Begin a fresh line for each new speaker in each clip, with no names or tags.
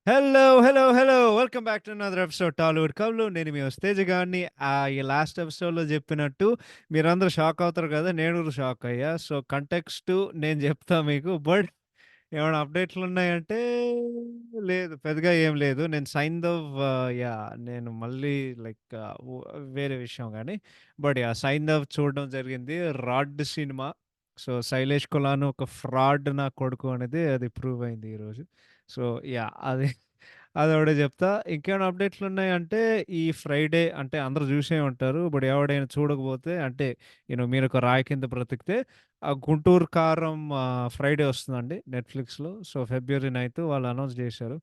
Hello! Hello! Hello! Welcome back to another episode Tollywood కబుర్లు. నేను మీ వస్తేజ గాడిని. ఈ లాస్ట్ ఎపిసోడ్‌లో చెప్పినట్టు మీరందరూ షాక్ అవుతారు కదా! నేను కూడా షాక్ అయ్యా. సో, కంటెక్స్ట్ నేను చెప్తా మీకు. బట్ ఏమైనా అప్డేట్‌లున్నాయంటే లేదు. పెద్దగా ఏం లేదు. నేను నేను మళ్ళీ లైక్ వేరే విషయం గానీ. బట్ సైన్ ఆఫ్ చూడడం జరిగింది. 'Rod' cinema. సో, 'శైలేష్ కులాను' ఒక ఫ్రాడ్ నా కొడుకు అనేది అది ప్రూవ్ అయింది ఈరోజు. సో, అది అదొకటే చెప్తా. ఇంకేమైనా అప్డేట్‌లున్నాయంటే, ఈ ఫ్రైడే అంటే అందరూ జూసే ఉంటారు. బట్ ఎవడైనా చూడకపోతే అంటే మీరొక రాయి కింద బ్రతికితే, ఆ 'గుంటూరు కారం' ఫ్రైడే వస్తుందండి నెట్‌ఫ్లిక్స్‌లో. సో, ఫిబ్రవరి 9 వాళ్ళు అనౌన్స్ జేశారు.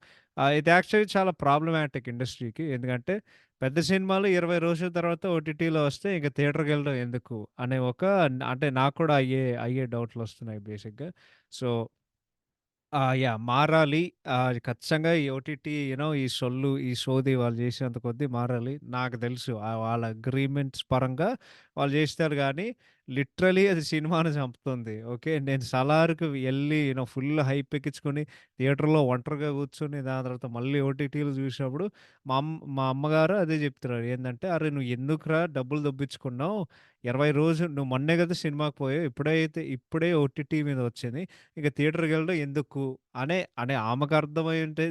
ఇది యాక్చువల్లీ చాలా ప్రాబ్లమాటిక్ ఇండస్ట్రీకి. ఎందుకంటే, పెద్ద సినిమాలు 20 రోజుల తర్వాత ఓటీటీలో వస్తే ఇంక థియేటర్‌కెళ్ళడం ఎందుకు అనే అంటే నాకు కూడా అయ్యే డౌట్‌లొస్తున్నాయి బేసిక్‌గా. సో మారాలి. ఖచ్చితంగా ఈ ఓటీటీ ఈ సొల్లు, ఈ సోది వాళ్ళు చేసేంత కొద్దీ మారాలి. నాకు తెలుసు వాళ్ళ అగ్రీమెంట్స్ పరంగా వాళ్ళు చేస్తారు గానీ, లిటరల్లీ అది సినిమాని చంపుతుంది. ఓకే. నేను 'సలార్‌కి' ఎళ్లి ఫుల్ హైప్ ఎక్కించుకొని థియేటర్‌లో ఒంటరిగా కూర్చొని దాని తర్వాత మళ్ళీ ఓటీటీలో చూసినప్పుడు మా అమ్మగారు అదే చెప్తున్నారు. ఏందంటే, "అరె! నువ్వు ఎందుకురా డబ్బులు దొబ్బించుకున్నావు? 20 రోజులు నువ్వు మొన్నే కదా సినిమాకి పోయావు. ఇప్పుడే ఓటీటీ మీద వచ్చింది. ఇక థియేటర్‌కెళ్ళడం ఎందుకు అనే ఆమెకు అర్థమై ఉంటే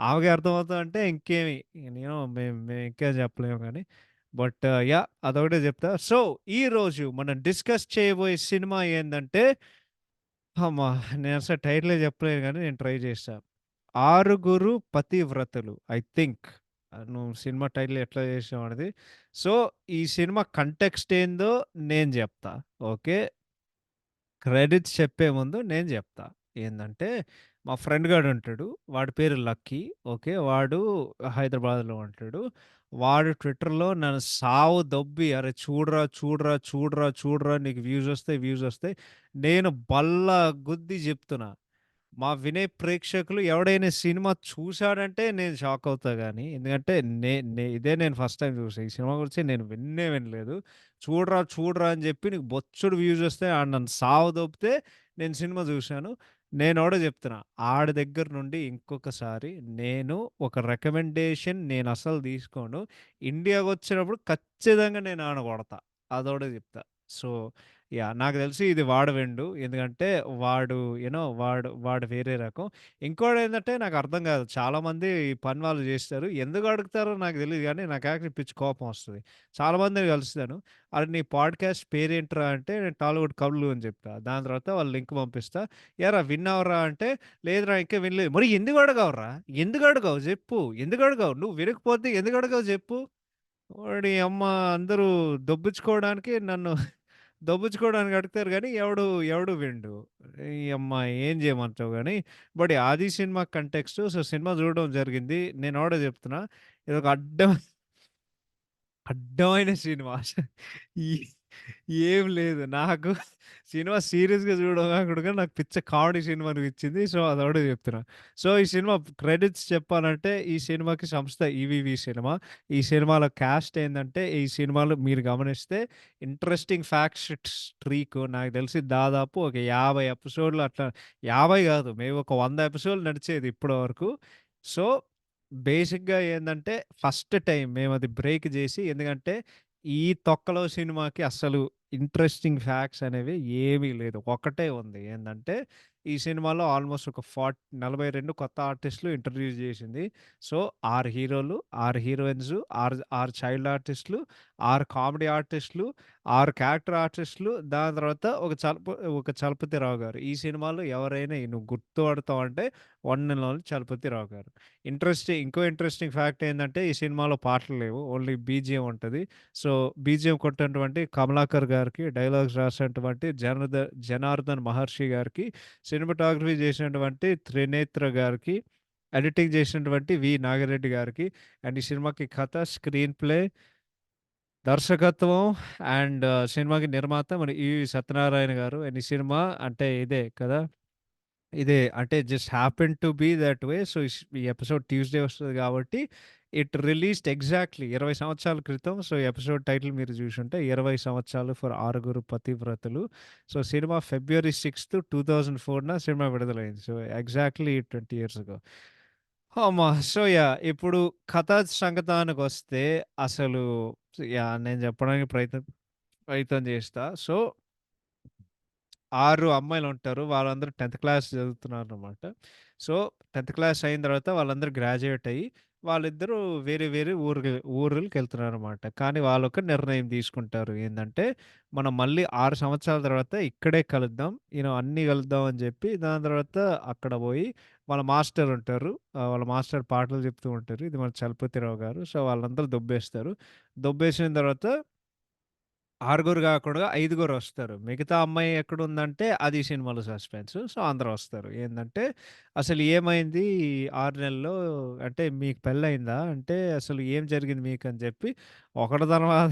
ఆమెకి అర్థమవుతదంటే ఇంకేమి మేము ఇంకేం చెప్పలేము గానీ. బట్ అదొకటే చెప్తా. సో, ఈరోజు మనం డిస్కస్ చేయబోయే సినిమా ఏందంటే, అమ్మా! నేనసలు టైటిలే చెప్పలేను గానీ నేను ట్రై చేశా. 'ఆరుగురు పతివ్రతలు' ఐ థింక్. నువ్వు సినిమా టైటిల్ ఎట్లా చేసావు అనేది. సో, ఈ సినిమా కంటెక్స్ట్ ఏందో నేను జెప్తా. ఓకే. క్రెడిట్స్ చెప్పే ముందు నేను జెప్తా. ఏందంటే, మా ఫ్రెండ్ గాడుంటాడు. వాడి పేరు లక్కీ. ఓకే. వాడు హైదరాబాద్‌లో ఉంటాడు. వాడు ట్విట్టర్‌లో నన్ను సావు దొబ్బి, "అరె! చూడరా, చూడరా, చూడరా, చూడరా నీకు వ్యూసొస్తాయి." నేను బల్ల గుద్ది జెప్తున్నా. మా వినే ప్రేక్షకులు ఎవడైనా సినిమా చూసాడంటే నేను షాక్ అవుతా గానీ, ఎందుకంటే నేను ఫస్ట్ టైమ్ చూసా. ఈ సినిమా గురించి నేను విన్నే వినలేదు. చూడరా, చూడరా అని జెప్పి నీకు బొచ్చెడు వ్యూస్ వస్తాయి. ఆడు నన్ను సావదొబ్బితే నేను సినిమా జూశాను. నేనొకటే జెప్తున్నా. ఆడి దగ్గర నుండి ఇంకొకసారి నేను ఒక రికమెండేషన్ నేనసలు తీసుకోను. ఇండియాకొచ్చినప్పుడు ఖచ్చితంగా నేను ఆడిని కొడతా. అదొకటే జెప్తా. సో నాకు తెలిసి ఇది వాడు వినడు. ఎందుకంటే వాడు వాడు వేరే రకం. ఇంకోటేందంటే నాకర్థం కాదు. చాలామంది ఈ పని వాళ్ళు జేస్తారు. ఎందుకు అడుగుతారో నాకు తెలీదు గానీ, నాకు యాక్చువల్లీ పిచ్చి కోపమొస్తది. చాలామందిని కలుస్తాను. "అరె! నీ పాడ్‌కాస్ట్ పేరేంట్రా?" అంటే నేను 'టాలీవుడ్ కబుర్లు' అని చెప్తా. దాని తర్వాత వాళ్ళ లింక్ పంపిస్తా. "ఏరా విన్నావురా?" అంటే, "లేదురా ఇంకా వినలేదు." మరి ఎందుకు అడగవురా? ఎందుకు అడగవు జెప్పు. ఎందుకు అడగవు? నువ్వు వినకపోతే ఎందుకు అడగవు జెప్పు. ఓడి అమ్మ అందరూ దొబ్బించుకోవడానికి దొబ్బించుకోవడానికి అడుగుతారు గానీ, ఎవడు వినడు. యమ్మ ఏం చేయమంటావు గానీ, బట్ 'ఆది' సినిమా కంటెక్స్ట్ సినిమా చూడడం జరిగింది. నేనొకటే చెప్తున్నా. ఇదొక అడ్డమైన సినిమా. ఈ ఏం లేదు. నాకు సినిమా సీరియస్‌గా చూడడం కాకుండా నాకు పిచ్చ కామెడీ సినిమా అనిపించింది. సో, అదొకటే చెప్తున్నా. సో, ఈ సినిమా క్రెడిట్స్ చెప్పాలంటే ఈ సినిమాకి సంస్థ ఈవీవీ సినిమా. ఈ సినిమాలో కాస్ట్ ఏందంటే ఈ సినిమాలో మీరు గమనిస్తే ఇంట్రెస్టింగ్ ఫ్యాక్ట్ స్ట్రీక్ నాకు తెలిసి దాదాపు ఒక 50 ఎపిసోడ్‌లు అట్లా 50 కాదు. మేబీ ఒక 100 ఎపిసోడ్‌లు నడిచేది ఇప్పటి వరకు. సో బేసిక్‌గా ఏందంటే, ఫస్ట్ టైమ్ మేమది బ్రేక్ జేసి ఎందుకంటే, ఈ తొక్కలో సినిమాకి అస్సలు ఇంట్రెస్టింగ్ ఫ్యాక్ట్స్ అనేవి ఏమీ లేదు. ఒకటే ఉంది. ఏందంటే, ఈ సినిమాలో ఆల్‌మోస్ట్ ఒక 42 కొత్త ఆర్టిస్ట్‌లు ఇంట్రొడ్యూస్ జేసింది. సో, 6 హీరోలు, 6 హీరోయిన్స్, 6 చైల్డ్ ఆర్టిస్ట్‌లు, 6 కామెడీ ఆర్టిస్ట్‌లు, 6 క్యారెక్టర్ ఆర్టిస్ట్‌లు, దాని తర్వాత ఒక చలపతిరావు గారు. ఈ సినిమాలో ఎవరైనా నువ్వు గుర్తుపడతావంటే వన్ అండ్ ఓన్లీ చలపతిరావు గారు. ఇంట్రెస్టింగ్ ఫ్యాక్ట్ ఏందంటే, ఈ సినిమాలో పాటలు లేవు. ఓన్లీ బీజీఎం ఉంటది. సో, బీజీఎం కొట్టినటువంటి కమలాకర్ గారికి, డైలాగ్స్ రాసినటువంటి జనార్దన్ మహర్షి గారికి, సినిమాటోగ్రఫీ చేసినటువంటి త్రినేత్ర గారికి, ఎడిటింగ్ చేసినటువంటి నాగిరెడ్డి గారికి, అండ్ ఈ సినిమాకి కథ, స్క్రీన్ ప్లే, దర్శకత్వం అండ్ సినిమాకి నిర్మాత మన ఈవి సత్యనారాయణ గారు. అండ్ ఈ సినిమా అంటే ఇదే కదా! ఇదే అంటే just happen to be that way. So, ఈ ఎపిసోడ్ ట్యూస్‌డే వస్తది గాబట్టి, ఇట్ రిలీజ్డ్ ఎగ్జాక్ట్‌లీ 20 సంవత్సరాల క్రితం. సో, ఈ ఎపిసోడ్ టైటిల్ మీరు జూసుంటే 20 సంవత్సరాలు ఫర్ ఆరుగురు పతివ్రతలు. సో, సినిమా ఫిబ్రవరి 6, 2004న సినిమా విడుదలైంది. So, exactly 20 years ago. అమ్మా! సో, ఇప్పుడు కథా సంగతానికొస్తే అసలు నేను చెప్పడానికి ప్రయత్నం చేస్తా. సో 6 అమ్మాయిలుంటారు. వాళ్ళందరూ 10థ్ క్లాస్ చదువుతున్నారనమాట. సో, 10థ్ క్లాస్ అయిన తర్వాత వాళ్ళందరూ గ్రాడ్యుయేట్ అయ్యి, వాళ్ళిద్దరూ వేరే వేరే ఊరులకెళ్తున్నారనమాట. కానీ వాళ్ళొక నిర్ణయం తీసుకుంటారు. ఏందంటే, మనం మళ్ళీ 6 సంవత్సరాల తర్వాత ఇక్కడే కలుద్దాం. అన్నీ కలుద్దాం అని చెప్పి, దాని తర్వాత అక్కడ పోయి వాళ్ళ మాస్టర్ ఉంటారు. వాళ్ళ మాస్టర్ పాటలు చెప్తూ ఉంటారు. ఇది మన చలపతిరావు గారు. సో, వాళ్ళందరూ దొబ్బేస్తారు. దొబ్బేసిన తర్వాత ఆరుగురు గాకుండా ఐదుగురొస్తారు. మిగతా అమ్మాయి ఎక్కడుందంటే అది సినిమాలో సస్పెన్స్. సో, అందరొస్తారు. ఏందంటే, "అసలు ఏమైంది ఈ 6 నెలల్లో? అంటే మీకు పెళ్లయిందా? అంటే అసలు ఏం జరిగింది మీకు?" అని చెప్పి ఒకటి తర్వాత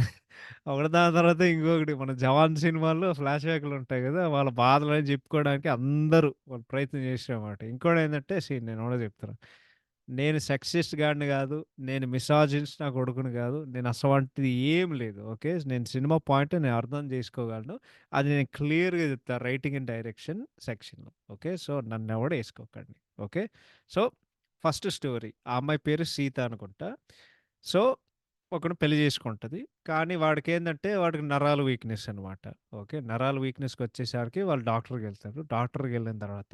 ఒకటి దాని తర్వాత ఇంకొకటి మన 'జవాన్' సినిమాలో ఫ్లాష్ బ్యాక్‌లుంటాయి గదా! వాళ్ళ బాధలన్నీ చెప్పుకోవడానికి అందరూ వాళ్ళు ప్రయత్నం చేశారన్నమాట. ఇంకోటేందంటే నేను ఒకటే చెప్తున్నా. నేను సెక్సిస్ట్ గాడిని గాదు. నేను మిసాజినిస్ట్ నా కొడుకుని గాదు. నేను అసవంటిది ఏం లేదు. ఓకే. నేను సినిమా పాయింట్ నేను అర్థం జేసుకోగలను. అది నేను క్లియర్‌గా చెప్తా రైటింగ్ అండ్ డైరెక్షన్ సెక్షన్‌లో. ఓకే. సో, నన్నెవడు ఏసుకోకండి. ఓకే. So, first story. ఆ అమ్మాయి పేరు సీత అనుకుంటా. సో, ఒకడిని పెళ్లి చేసుకుంటది. కానీ వాడికి నరాల వీక్‌నెస్ అనమాట. ఓకే. నరాల వీక్‌నెస్‌కొచ్చేసరికి వాళ్ళు డాక్టర్‌కెళ్తారు. డాక్టర్‌కెళ్ళిన తర్వాత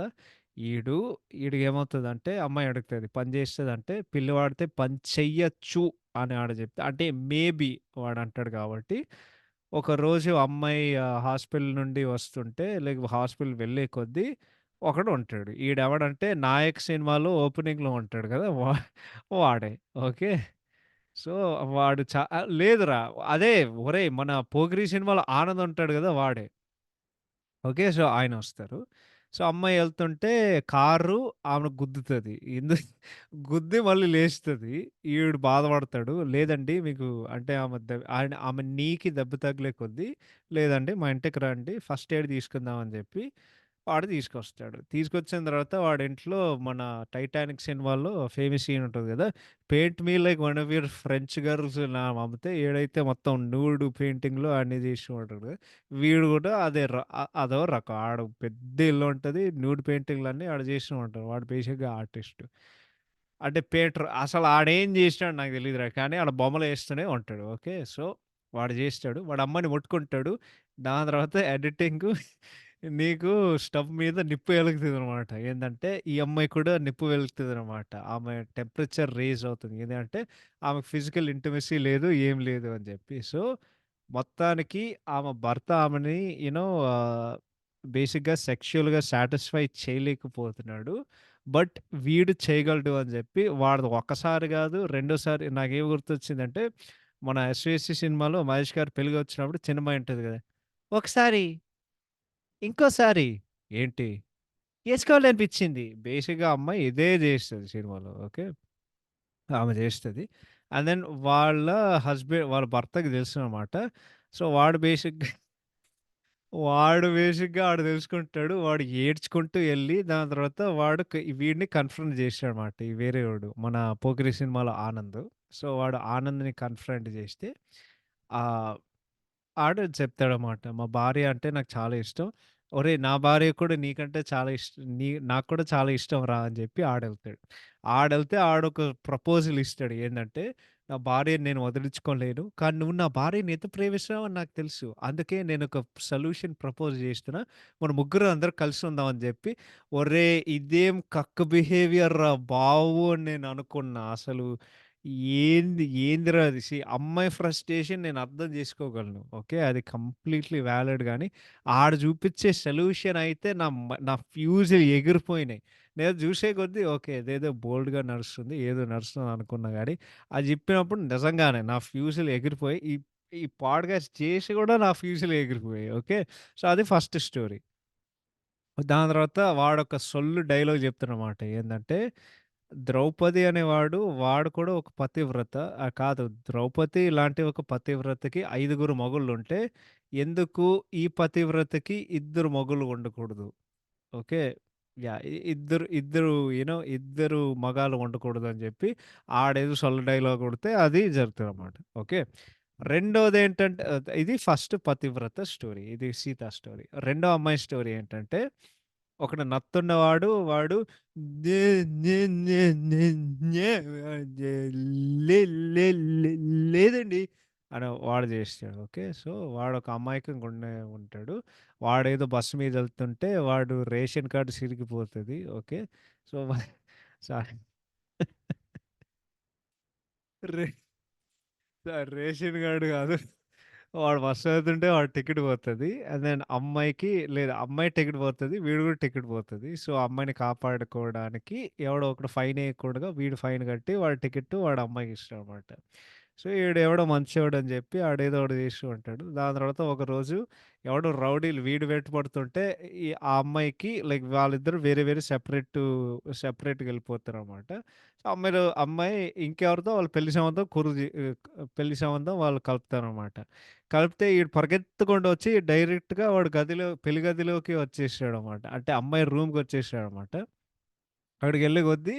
ఈడు ఈడికేమవుతదంటే అమ్మాయి అడుగుతది. పని చేస్తదంటే పిల్లవాడితే పని చెయ్యొచ్చు అని ఆడ చెప్తే అంటే మేబీ వాడంటాడు కాబట్టి, ఒకరోజు అమ్మాయి హాస్పిటల్ నుండి వస్తుంటే హాస్పిటల్ వెళ్ళే కొద్దీ ఒకడుంటాడు. ఈడెవడంటే 'నాయక్' సినిమాలో ఓపెనింగ్‌లో ఉంటాడు కదా! వాడే. ఓకే. సో, వాడు లేదురా! అదే ఒరేయ్! మన 'పోకిరి' సినిమాలో ఆనంద్ ఉంటాడు గదా! వాడే. ఓకే. సో, ఆయనొస్తారు. సో, అమ్మాయి ఎళ్తుంటే కారు ఆమెను గుద్దుతది. గుద్ది మళ్ళీ లేస్తది. ఈడు బాధపడతాడు. లేదండి మీకు అంటే ఆమె నీకి దెబ్బ తగిలే కొద్దీ, లేదండి మా ఇంటికి రండి ఫస్ట్ ఎయిడ్ తీసుకుందాం అని జెప్పి వాడు తీసుకొస్తాడు. తీసుకొచ్చిన తర్వాత వాడింట్లో మన 'టైటానిక్' సినిమాలో ఫేమస్ సీన్ ఉంటది గదా! Paint me like one of your French girls అమ్మితే ఈడైతే మొత్తం న్యూడ్ పెయింటింగ్‌లో అన్నీ చేసి ఉంటాడు. వీడు గూడా అదో రకం. ఆడు పెద్ద ఇల్లుంటది. న్యూడ్ పెయింటింగ్‌లన్నీ ఆడు చేస్తూ ఉంటాడు. వాడు బేసిక్‌గా ఆర్టిస్ట్. అంటే పేంటర్. అసలు ఆడేం జేసినాడో నాకు తెలీదురా! కానీ ఆడ బొమ్మలేస్తూనే ఉంటాడు. ఓకే. సో, వాడు జేస్తాడు. వాడు అమ్మాయిని ముట్టుకుంటాడు. దాని తర్వాత ఎడిటింగు నీకు స్టవ్ మీద నిప్పు ఎలుగుతదనమాట. ఏందంటే, ఈ అమ్మాయి కూడా నిప్పు వెలుగుతదనమాట. ఆమె టెంపరేచర్ రైజ్ అవుతుంది. ఏందంటే, ఆమెకు ఫిజికల్ ఇంటిమసీ లేదు, ఏం లేదు అని జెప్పి. సో, మొత్తానికి ఆమె భర్త ఆమెని యూ నో ఆహ్, బేసిక్‌గా సెక్షువల్‌గా సాటిస్ఫై చేయలేకపోతున్నాడు. బట్ వీడు చేయగలడు అని జెప్పి వాడిది ఒక్కసారి గాదు, రెండోసారి నాకేం గుర్తొచ్చిందంటే, మన 'ఎస్‌విఎస్‌సి' సినిమాలో మహేష్ గారు పెళ్లికొచ్చినప్పుడు చిన్నమ్మాయి ఉంటది గదా! ఒకసారి, ఇంకోసారి ఏంటి? ఏసుకోవాలనిపించింది. బేసిక్‌గా ఆ అమ్మాయి ఇదే జేస్తది సినిమాలో. ఓకే. ఆమె జేస్తది. అండ్ దెన్ వాళ్ళ భర్తకి తెలుసనమాట. సో, వాడు బేసిక్‌గా ఆడు తెలుసుకుంటాడు. వాడు ఏడ్చుకుంటూ ఎళ్లి దాని తర్వాత వీడిని కన్ఫ్రంట్ చేసాడనమాట. ఈ వేరేవాడు. మన 'పోకిరి' సినిమాలో ఆనంద్. సో, వాడు ఆనంద్‌ని కన్ఫ్రంట్ చేస్తే ఆహ్, ఆడు చెప్తాడనమాట. మా భార్య అంటే నాకు చాలా ఇష్టం. ఒరేయ్! నా భార్య కూడా నీకంటే చాలా నాకు కూడా చాలా ఇష్టం రా అని చెప్పి ఆడెళ్తాడు. ఆడొక ప్రపోజల్ ఇస్తాడు. ఏందంటే, నా భార్యని నేను వదిలించుకోలేను. కానీ నువ్వు నా భార్యని ఎంత ప్రేమిస్తున్నావో నాకు తెలుసు. అందుకే నేనొక సొల్యూషన్ ప్రపోజ్ చేస్తున్నా. మన ముగ్గురం అందరం కలిసి ఉందాం అని చెప్పి, ఒరేయ్! ఇదేం కక్క బిహేవియర్ రా బాబు అని నేను అనుకున్నా. అసలు ఏందిరా అది? అమ్మాయి ఫ్రస్ట్రేషన్ నేను అర్థం చేసుకోగలను. ఓకే. అది కంప్లీట్‌లీ వాలిడ్ గానీ, ఆడు చూపిచ్చే సొల్యూషన్ అయితే నా ఫ్యూజులు ఎగిరిపోయినాయి. నేను చూసే కొద్దీ ఓకే. ఇదేదో బోల్డ్‌గా నడుస్తుంది. ఏదో నడుస్తుంది అనుకున్నా గానీ, అది చెప్పినప్పుడు నిజంగానే నా ఫ్యూజులు ఎగిరిపోయి ఈ ఈ పాడ్‌కాస్ట్ చేసి కూడా నా ఫ్యూజులు ఎగిరిపోయాయి. ఓకే. సో, అది ఫస్ట్ స్టోరీ. దాని తర్వాత వాడొక సొల్లు డైలాగ్ చెప్తాడనమాట. ఏందంటే, వాడు కూడా ఒక పతివ్రత. కాదు, ద్రౌపది లాంటి ఒక పతివ్రతకి 5గురు మగుళ్ళుంటే, ఎందుకు ఈ పతివ్రతకి ఇద్దరు మగుళ్ళు ఉండకూడదు? ఓకే. యాహ్! ఇద్దరు ఇద్దరు ఇద్దరు మగాళ్ళు ఉండకూడదని జెప్పి ఆడేదో సొల్ల డైలాగ్ కొడితే అది జరుగుతదనమాట. ఓకే. రెండోదేంటంటే ఇది ఫస్ట్ పతివ్రత స్టోరీ. ఇది సీత స్టోరీ. రెండో అమ్మాయి స్టోరీ ఏంటంటే, ఒకడు నత్తున్నవాడు వాడు నే నే నే నే వాడు జేస్తాడు. ఓకే. సో, వాడొక అమాయకంగా ఉంటాడు. వాడేదో బస్సు మీదెళ్తుంటే వాడు రేషన్ కార్డ్ సిరిగిపోతది. ఓకే. So, sorry. రే రేషన్ కార్డ్ గాదు. వాడు బస్సు వెళ్తుంటే వాడి టికెట్ పోతది. అండ్ దెన్ అమ్మాయికి లేదా అమ్మాయి టికెట్ పోతది. వీడు గూడా టికెట్ పోతది. సో, అమ్మాయిని కాపాడుకోవడానికి ఎవడో ఒకడు ఫైన్ ఎయకూడగా వీడు ఫైన్ కట్టి వాడి టికెట్ వాడి అమ్మాయికి ఇస్తాడనమాట. సో, ఈడెవడో మంచోడని జెప్పి ఆడేదో ఒకటి చేస్తూ ఉంటాడు. దాని తర్వాత ఒకరోజు ఎవడో రౌడీలు వీడు వెంటపడుతుంటే ఆ అమ్మాయికి లైక్ వాళ్ళిద్దరూ వేరే వేరే సెపరేట్‌గా ఎళ్ళిపోతారనమాట. సో, అమ్మాయి ఇంకెవరితో వాళ్ళ పెళ్లి సంబంధం వాళ్ళు కలుపుతారనమాట. కలిపితే ఈడు పరిగెత్తుకుంటూ వచ్చి డైరెక్ట్‌గా వాడు పెళ్లి గదిలోకి వచ్చేసాడనమాట. అంటే అమ్మాయి రూమ్‌కొచ్చేసాడనమాట. అక్కడికెళ్ళే కొద్దీ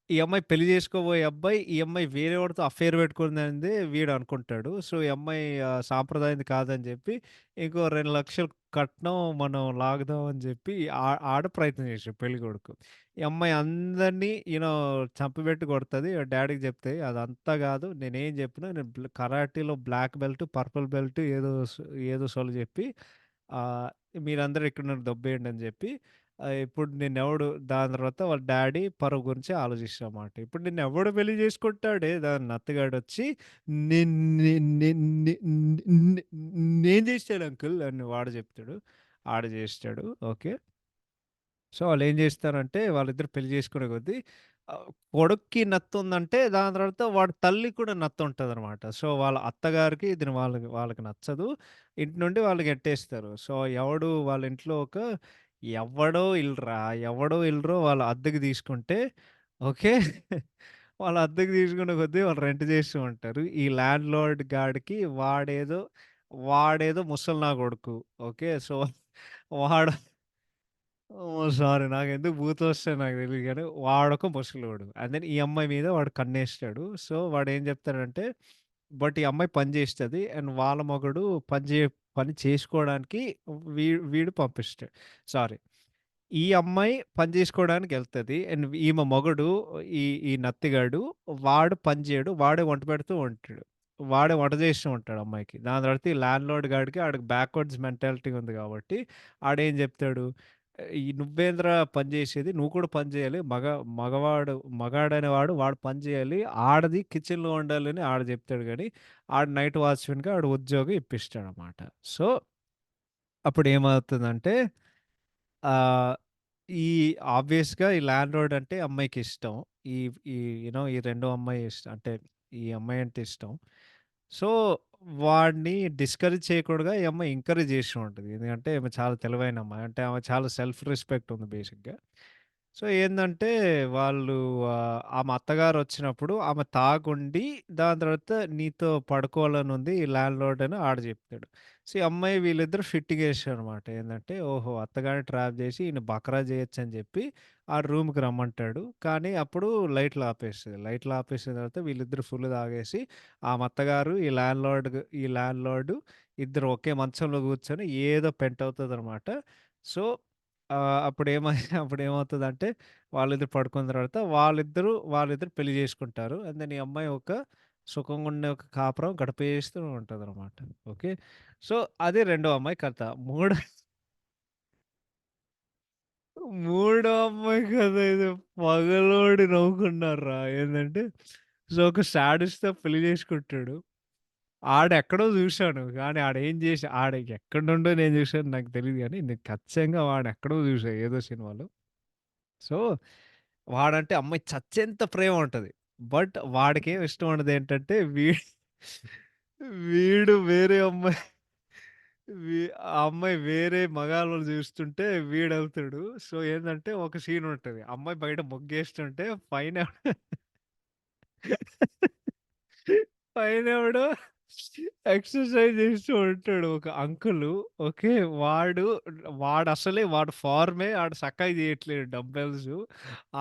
ఈ అమ్మాయి పెళ్లి చేసుకోబోయే అబ్బాయి, ఈ అమ్మాయి వేరేవాడితో అఫైర్ పెట్టుకుందనేది వీడు అనుకుంటాడు. సో, ఈ అమ్మాయి సాంప్రదాయంది కాదని జెప్పి, ఇంకో 2,00,000 కట్నం మనం లాగుదాం అని జెప్పి ఆడ ప్రయత్నం చేసాడు పెళ్ళికొడుకు. ఈ అమ్మాయి అందరిని చంపబెట్టి కొడతది. డ్యాడీకి చెప్తే, "అదంతా గాదు. నేనేం జెప్పినా నేను కరాటీలో బ్లాక్ బెల్ట్, పర్పుల్ బెల్ట్ ఏదో సొల్లు జెప్పి ఆహ్, మీరందరూ ఇక్కడ నన్ను దొబ్బేయండి" అని జెప్పి ఇప్పుడు నిన్నెవడు దాని తర్వాత వాళ్ళ డ్యాడీ పరువు గురించి ఆలోచిస్తాడన్నమాట. ఇప్పుడు నిన్నెవడు పెళ్లి చేసుకుంటాడే దాని నత్తగాడొచ్చి "నేను నే నే నే నే నేను చేశాను అంకుల్" అని వాడు చెప్తాడు. ఆడు చేస్తాడు. ఓకే. సో, వాళ్ళేం జేస్తారంటే, వాళ్ళిద్దరు పెళ్లి చేసుకునే కొద్దీ కొడుక్కి నత్తుందంటే, దాని తర్వాత వాడి తల్లికి కూడా నత్తుంటదనమాట. సో, వాళ్ళ అత్తగారికి ఇది వాళ్ళకి నచ్చదు. ఇంటి నుండి వాళ్ళు గెంటేస్తారు. సో, వాళ్ళ ఇంట్లో ఎవడో ఇల్లురా, ఎవడో ఇల్లురో వాళ్ళు అద్దెకు తీసుకుంటే, ఓకే. వాళ్ళు అద్దెకు తీసుకునే కొద్దీ వాళ్ళు రెంట్ చేస్తూ ఉంటారు. ఈ ల్యాండ్ లార్డ్ గాడికి వాడేదో ముసలి నా కొడుకు. ఓకే. సో, వాడు ఓహ్! సారీ. నాకెందుకు బూతులొస్తాయో నాకు తెలీదు గానీ, వాడొక ముసలోడు. అండ్ దెన్ ఈ అమ్మాయి మీద వాడు కన్నేస్తాడు. సో, వాడేం చెప్తాడంటే, బట్ ఈ అమ్మాయి పని చేస్తది. అండ్ వాళ్ళ మొగుడు పని చేసుకోవడానికి వీడు పంపిస్తాడు. సారీ. ఈ అమ్మాయి పని జేసుకోవడానికెళ్తది. అండ్ ఈమె మొగుడు ఈ నత్తిగాడు వాడు పని జేయడు. వాడే వంట పెడుతూ ఉంటాడు. వాడే వంట జేస్తూ ఉంటాడు అమ్మాయికి. దాని తర్వాత ఈ ల్యాండ్‌లార్డ్ గాడికి ఆడికి బ్యాక్వర్డ్స్ మెంటాలిటీ ఉంది గాబట్టి ఆడేం జెప్తాడు, నువ్వేందిరా పని జేసేది? నువ్వు కూడా పని జేయాలి. మగాడనేవాడు వాడు పని జేయాలి. ఆడది కిచెన్‌లో వండాలని ఆడు జెప్తాడు గానీ, ఆడు నైట్ వాచ్‌మెన్‌గా ఆడు ఉద్యోగం ఇప్పిస్తాడనమాట. సో, అప్పుడేమవుతుందంటే ఆహ్, ఈ ఆబ్వియస్‌గా ఈ ల్యాండ్‌లార్డ్ అంటే అమ్మాయికిష్టం. ఈ ఈ ఈ రెండో అమ్మాయి ఇష్టం. అంటే ఈ అమ్మాయి అంటే ఇష్టం. సో, వాడిని డిస్కరేజ్ చేయకూడగా ఈ అమ్మాయి ఎంకరేజ్ చేస్తూ ఉంటది. ఎందుకంటే ఆమె చాలా తెలివైన అమ్మాయి. అంటే ఆమె చాలా సెల్ఫ్ రెస్పెక్ట్ ఉంది బేసిక్‌గా. సో, ఏందంటే వాళ్ళు ఆమె అత్తగారొచ్చినప్పుడు ఆమె తాగుండి దాని తర్వాత నీతో పడుకోవాలనుంది ఈ ల్యాండ్‌లార్డ్ అని ఆడు జెప్తాడు. సో, ఈ అమ్మాయి వీళ్ళిద్దరూ ఫిట్టిగేసారనమాట. ఏందంటే, ఓహో! అత్తగారిని ట్రాప్ జేసి ఈయన బకరా జేయొచ్చని జెప్పి ఆడు రూమ్‌కి రమ్మంటాడు. కానీ అప్పుడు లైట్లు ఆపేస్తది. లైట్లు ఆపేసిన తర్వాత వీళ్ళిద్దరూ ఫుల్ తాగేసి ఆమె అత్తగారు, ఈ ల్యాండ్‌లార్డ్ ఇద్దరు ఒకే మంచంలో గూర్చొని ఏదో పెంటవుతదనమాట. సో, అప్పుడేమవుతదంటే వాళ్ళిద్దరు పడుకున్న తర్వాత వాళ్ళిద్దరు పెళ్లి జేసుకుంటారు. అండ్ దెన్ ఈ అమ్మాయి సుఖంగా ఉండే ఒక కాపురం గడిపేస్తూ ఉంటదనమాట. ఓకే. సో, అది రెండో అమ్మాయి కథ. మూడో అమ్మాయి కథ ఇది పగలోడి నవ్వుకున్నారురా. ఏందంటే, సో, ఒక శాడిస్ట్‌తో పెళ్లి చేసుకుంటాడు. ఆడెక్కడో జూశాను. కానీ ఆడ ఎక్కడి నుండో నేను జూశాను నాకు తెలీదు గానీ, నేను ఖచ్చితంగా వాడినెక్కడో జూసా ఏదో సినిమాలో. సో, వాడంటే అమ్మాయి చచ్చేంత ప్రేమ ఉంటది. బట్ వాడికేం ఇష్టం ఉండదేంటంటే, వీడు వేరే అమ్మాయి వీ ఆ అమ్మాయి వేరే మగాళ్ళని జూస్తుంటే వీడెళ్తాడు. సో, ఏందంటే ఒక సీన్ ఉంటది. అమ్మాయి బయట ముగ్గేస్తుంటే పైనెవడో ఎక్సర్‌సైజ్ చేస్తూ ఉంటాడు ఒక అంకులు. ఓకే. వాడు వాడు ఫార్మే ఆడు సక్కగా చేయట్లేడు డంబెల్సు.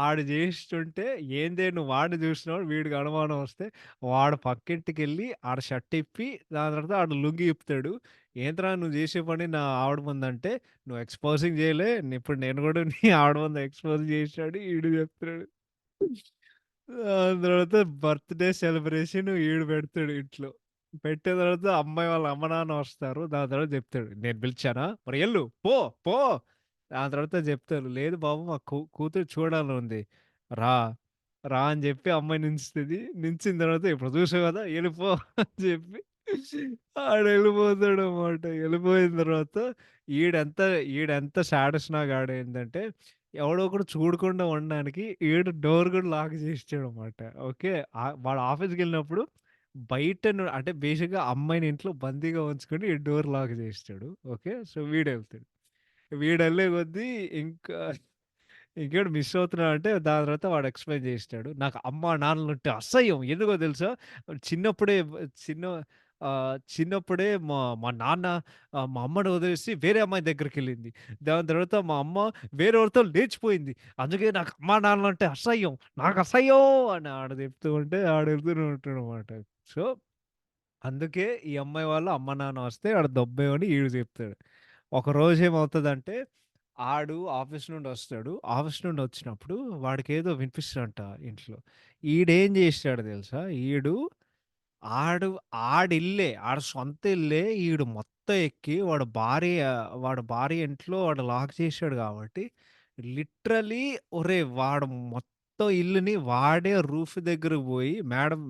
ఆడు చేస్తుంటే ఏందే నువ్వు వాడిని చూస్తున్నావు వీడికి అనుమానం వస్తే వాడు పక్కింటికెళ్ళి ఆడ షర్ట్ ఇప్పి దాని తర్వాత ఆడు లుంగీ ఇప్పుతాడు. "ఏంట్రా నువ్వు చేసే పని నా ఆవిడ ముందంటే, నువ్వు ఎక్స్‌పోజింగ్ చేయలే. ఇప్పుడు నేను కూడా నీ ఆవిడ ముందు ఎక్స్‌పోజ్ చేశాడు" ఈడు చెప్తున్నాడు. దాని తర్వాత బర్త్‌డే సెలబ్రేషన్ ఈడు పెడతాడు ఇంట్లో. పెట్టిన తర్వాత అమ్మాయి వాళ్ళ అమ్మ, నాన్న వస్తారు. దాని తర్వాత చెప్తాడు. నేను పిలిచానా? మరి ఎళ్ళు పో, పో. దాని తర్వాత చెప్తారు. లేదు బాబు మా కూతురు చూడాలనుంది. రా, రా అని చెప్పి అమ్మాయి నించుతది. నించిన తర్వాత ఇప్పుడు చూసావు కదా! ఎళ్ళిపో అని చెప్పి ఆడెళ్ళిపోతాడనమాట. ఎళ్ళిపోయిన తర్వాత ఈడెంత ఈడెంత శాడిస్ట్ నాగాడేంటంటే ఎవడో ఒకడు చూడకుండా ఉండడానికి ఈడు డోర్ కూడా లాక్ చేసేసాడనమాట. ఓకే. వాడు ఆఫీస్‌కెళ్ళినప్పుడు బయట అంటే బేసిక్‌గా అమ్మాయిని ఇంట్లో బందీగా ఉంచుకొని ఈ డోర్ లాక్ చేసేసాడు. ఓకే. సో, వీడెళ్తాడు. వీడెళ్ళే కొద్దీ ఇంకా ఇంకేంటి మిస్ అవుతున్నాడంటే దాని తర్వాత వాడు ఎక్స్‌ప్లెయిన్ చేసేసాడు. నాకు అమ్మా, నాన్నలంటే అసహ్యం. ఎందుకో తెలుసా? చిన్నప్పుడే చిన్న చిన్నప్పుడే మా మా నాన్న మా అమ్మని వదిలేసి వేరే అమ్మాయి దగ్గరికెళ్ళింది. దాని తర్వాత మా అమ్మ వేరెవరితో లేచిపోయింది. అందుకే నాకు అమ్మా, నాన్నలంటే అసహ్యం. నాకు అసహ్యం అని ఆడ చెప్తూ ఉంటే ఆడెళ్తూనే ఉంటాడనమాట. సో, అందుకే ఈ అమ్మాయి వాళ్ళ అమ్మ, నాన్న వస్తే ఆడు దొబ్బేమని ఈడు చెప్తాడు. ఒకరోజు ఏమవుతదంటే, ఆడు ఆఫీస్ నుండొస్తాడు. ఆఫీస్ నుండొచ్చినప్పుడు వాడికేదో వినిపిస్తదంట ఇంట్లో. ఈడేం జేశాడో తెలుసా? ఆడు ఆడిల్లే. ఆడి సొంత ఇల్లే ఈడు మొత్తం ఎక్కి వాడి భార్య ఇంట్లో వాడు లాక్ చేసాడు గాబట్టి, లిటరల్లీ ఒరేయ్! వాడు మొత్తం ఇల్లుని వాడే రూఫ్ దగ్గరకి బోయి,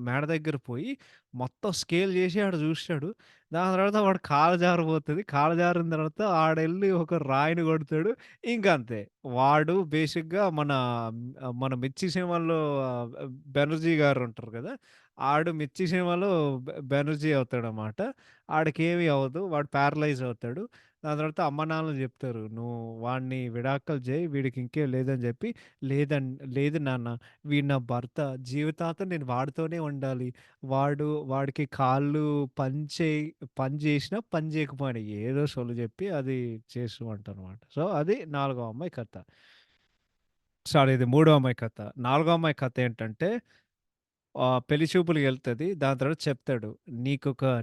మేడ దగ్గరకి పోయి, మొత్తం స్కేల్ జేసి ఆడ జూసాడు. దాని తర్వాత వాడు కాలు జారబోతది. కాలు జారిన తర్వాత ఆడెళ్లి ఒక రాయిని కొడతాడు. ఇంకంతే. వాడు బేసిక్‌గా మన 'మిర్చి' సినిమాలో బెనర్జీ గారుంటారు గదా! ఆడు 'మిర్చి' సినిమాలో బెనర్జీ అవుతాడనమాట. ఆడికేమి అవ్వదు. వాడు ప్యారలైజ్ అవుతాడు. దాని తర్వాత అమ్మ, నాన్నలు జెప్తారు. "నువ్వు వాడిని విడాకులు జెయి. వీడికి ఇంకేం లేదని" జెప్పి, లేదు నాన్న. వీడు నా భర్త. జీవితాంతం నేను వాడితోనే ఉండాలి. వాడికి కాళ్ళు పని జేసినా, పని జేయకపోయినా ఏదో సొల్లు జెప్పి అది చేస్తూ ఉంటారనమాట. సో, అది నాలుగో అమ్మాయి కథ. సారీ ఇది మూడో అమ్మాయి కథ. నాలుగో అమ్మాయి కథ ఏంటంటే పెళ్లి చూపులకెళ్తది. దాని తర్వాత చెప్తాడు.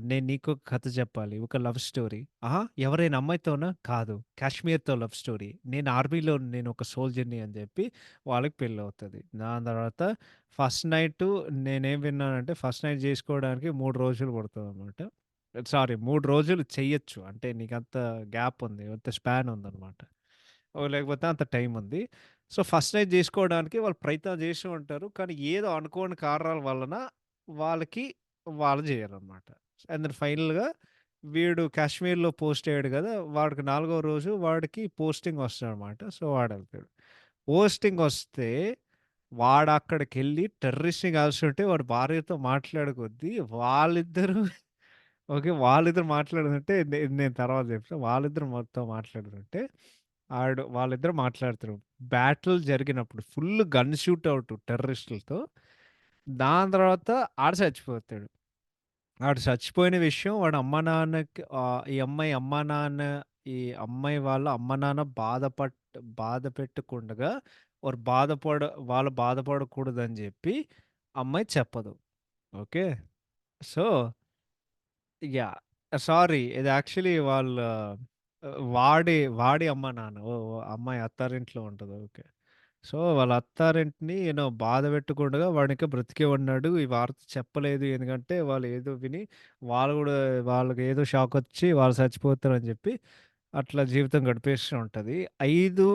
నేను నీకొక కథ చెప్పాలి. ఒక లవ్ స్టోరీ. ఆహా! ఎవరైనా అమ్మాయితోనా? కాదు. కాశ్మీర్‌తో లవ్ స్టోరీ. నేను ఒక సోల్జర్‌ని అని జెప్పి వాళ్ళకి పెళ్లవుతది. దాని తర్వాత ఫస్ట్ నైటు నేనేం విన్నానంటే ఫస్ట్ నైట్ జేసుకోవడానికి 3 రోజులు పడతదనమాట. సారీ 3 రోజులు చెయ్యొచ్చు. అంటే నీకంత గ్యాప్ ఉంది. అంత స్పాన్ ఉందనమాట. లేకపోతే అంత టైం ఉంది. సో, ఫస్ట్ నైట్ జేసుకోవడానికి వాళ్ళు ప్రయత్నాలు జేస్తూ ఉంటారు. కానీ ఏదో అనుకోని కారణాల వలన వాళ్ళకి వాళ్ళు జేయరనమాట. అండ్ దెన్ ఫైనల్‌గా వీడు కాశ్మీర్‌లో పోస్ట్ అయ్యాడు గదా! వాడికి నాలుగో రోజు వాడికి పోస్టింగ్ వస్తదనమాట. సో, వాడెళ్తాడు. పోస్టింగ్ వస్తే వాడక్కడికెళ్ళి టెర్రరిస్ట్‌ని కాల్చుంటే వాడి భార్యతో మాట్లాడే కొద్దీ వాళ్ళిద్దరూ ఓకే. వాళ్ళిద్దరు మాట్లాడుతుంటే నేను తర్వాత చెప్తా. వాళ్ళిద్దరు మొత్తం మాట్లాడుతుంటే వాళ్ళిద్దరు మాట్లాడుతున్నారు. బ్యాటిల్ జరిగినప్పుడు ఫుల్ గన్ షూట్ ఔట్ టెర్రరిస్టులతో. దాని తర్వాత ఆడు చచ్చిపోతాడు. ఆడు చచ్చిపోయిన విషయం వాడి అమ్మా నాన్నకి ఈ అమ్మాయి అమ్మా నాన్న ఈ అమ్మాయి వాళ్ళ అమ్మ నాన్న బాధ పెట్టకుండగా వారు వాళ్ళు బాధపడకూడదని జెప్పి అమ్మాయి చెప్పదు. ఓకే. So yeah! సారీ. ఇది యాక్చువల్లీ వాడి అమ్మ, నాన్న. అమ్మాయి అత్తారింట్లో ఉంటది. ఓకే. సో, వాళ్ళ అత్తారింటిని బాధ పెట్టకుండగా వాడింకా బ్రతికే ఉన్నాడు. ఈ వార్త చెప్పలేదు. ఎందుకంటే వాళ్ళు ఏదో విని వాళ్ళు గూడా వాళ్ళకేదో షాకొచ్చి వాళ్ళు చచ్చిపోతారని జెప్పి అట్లా జీవితం గడిపేస్తూ ఉంటది. 5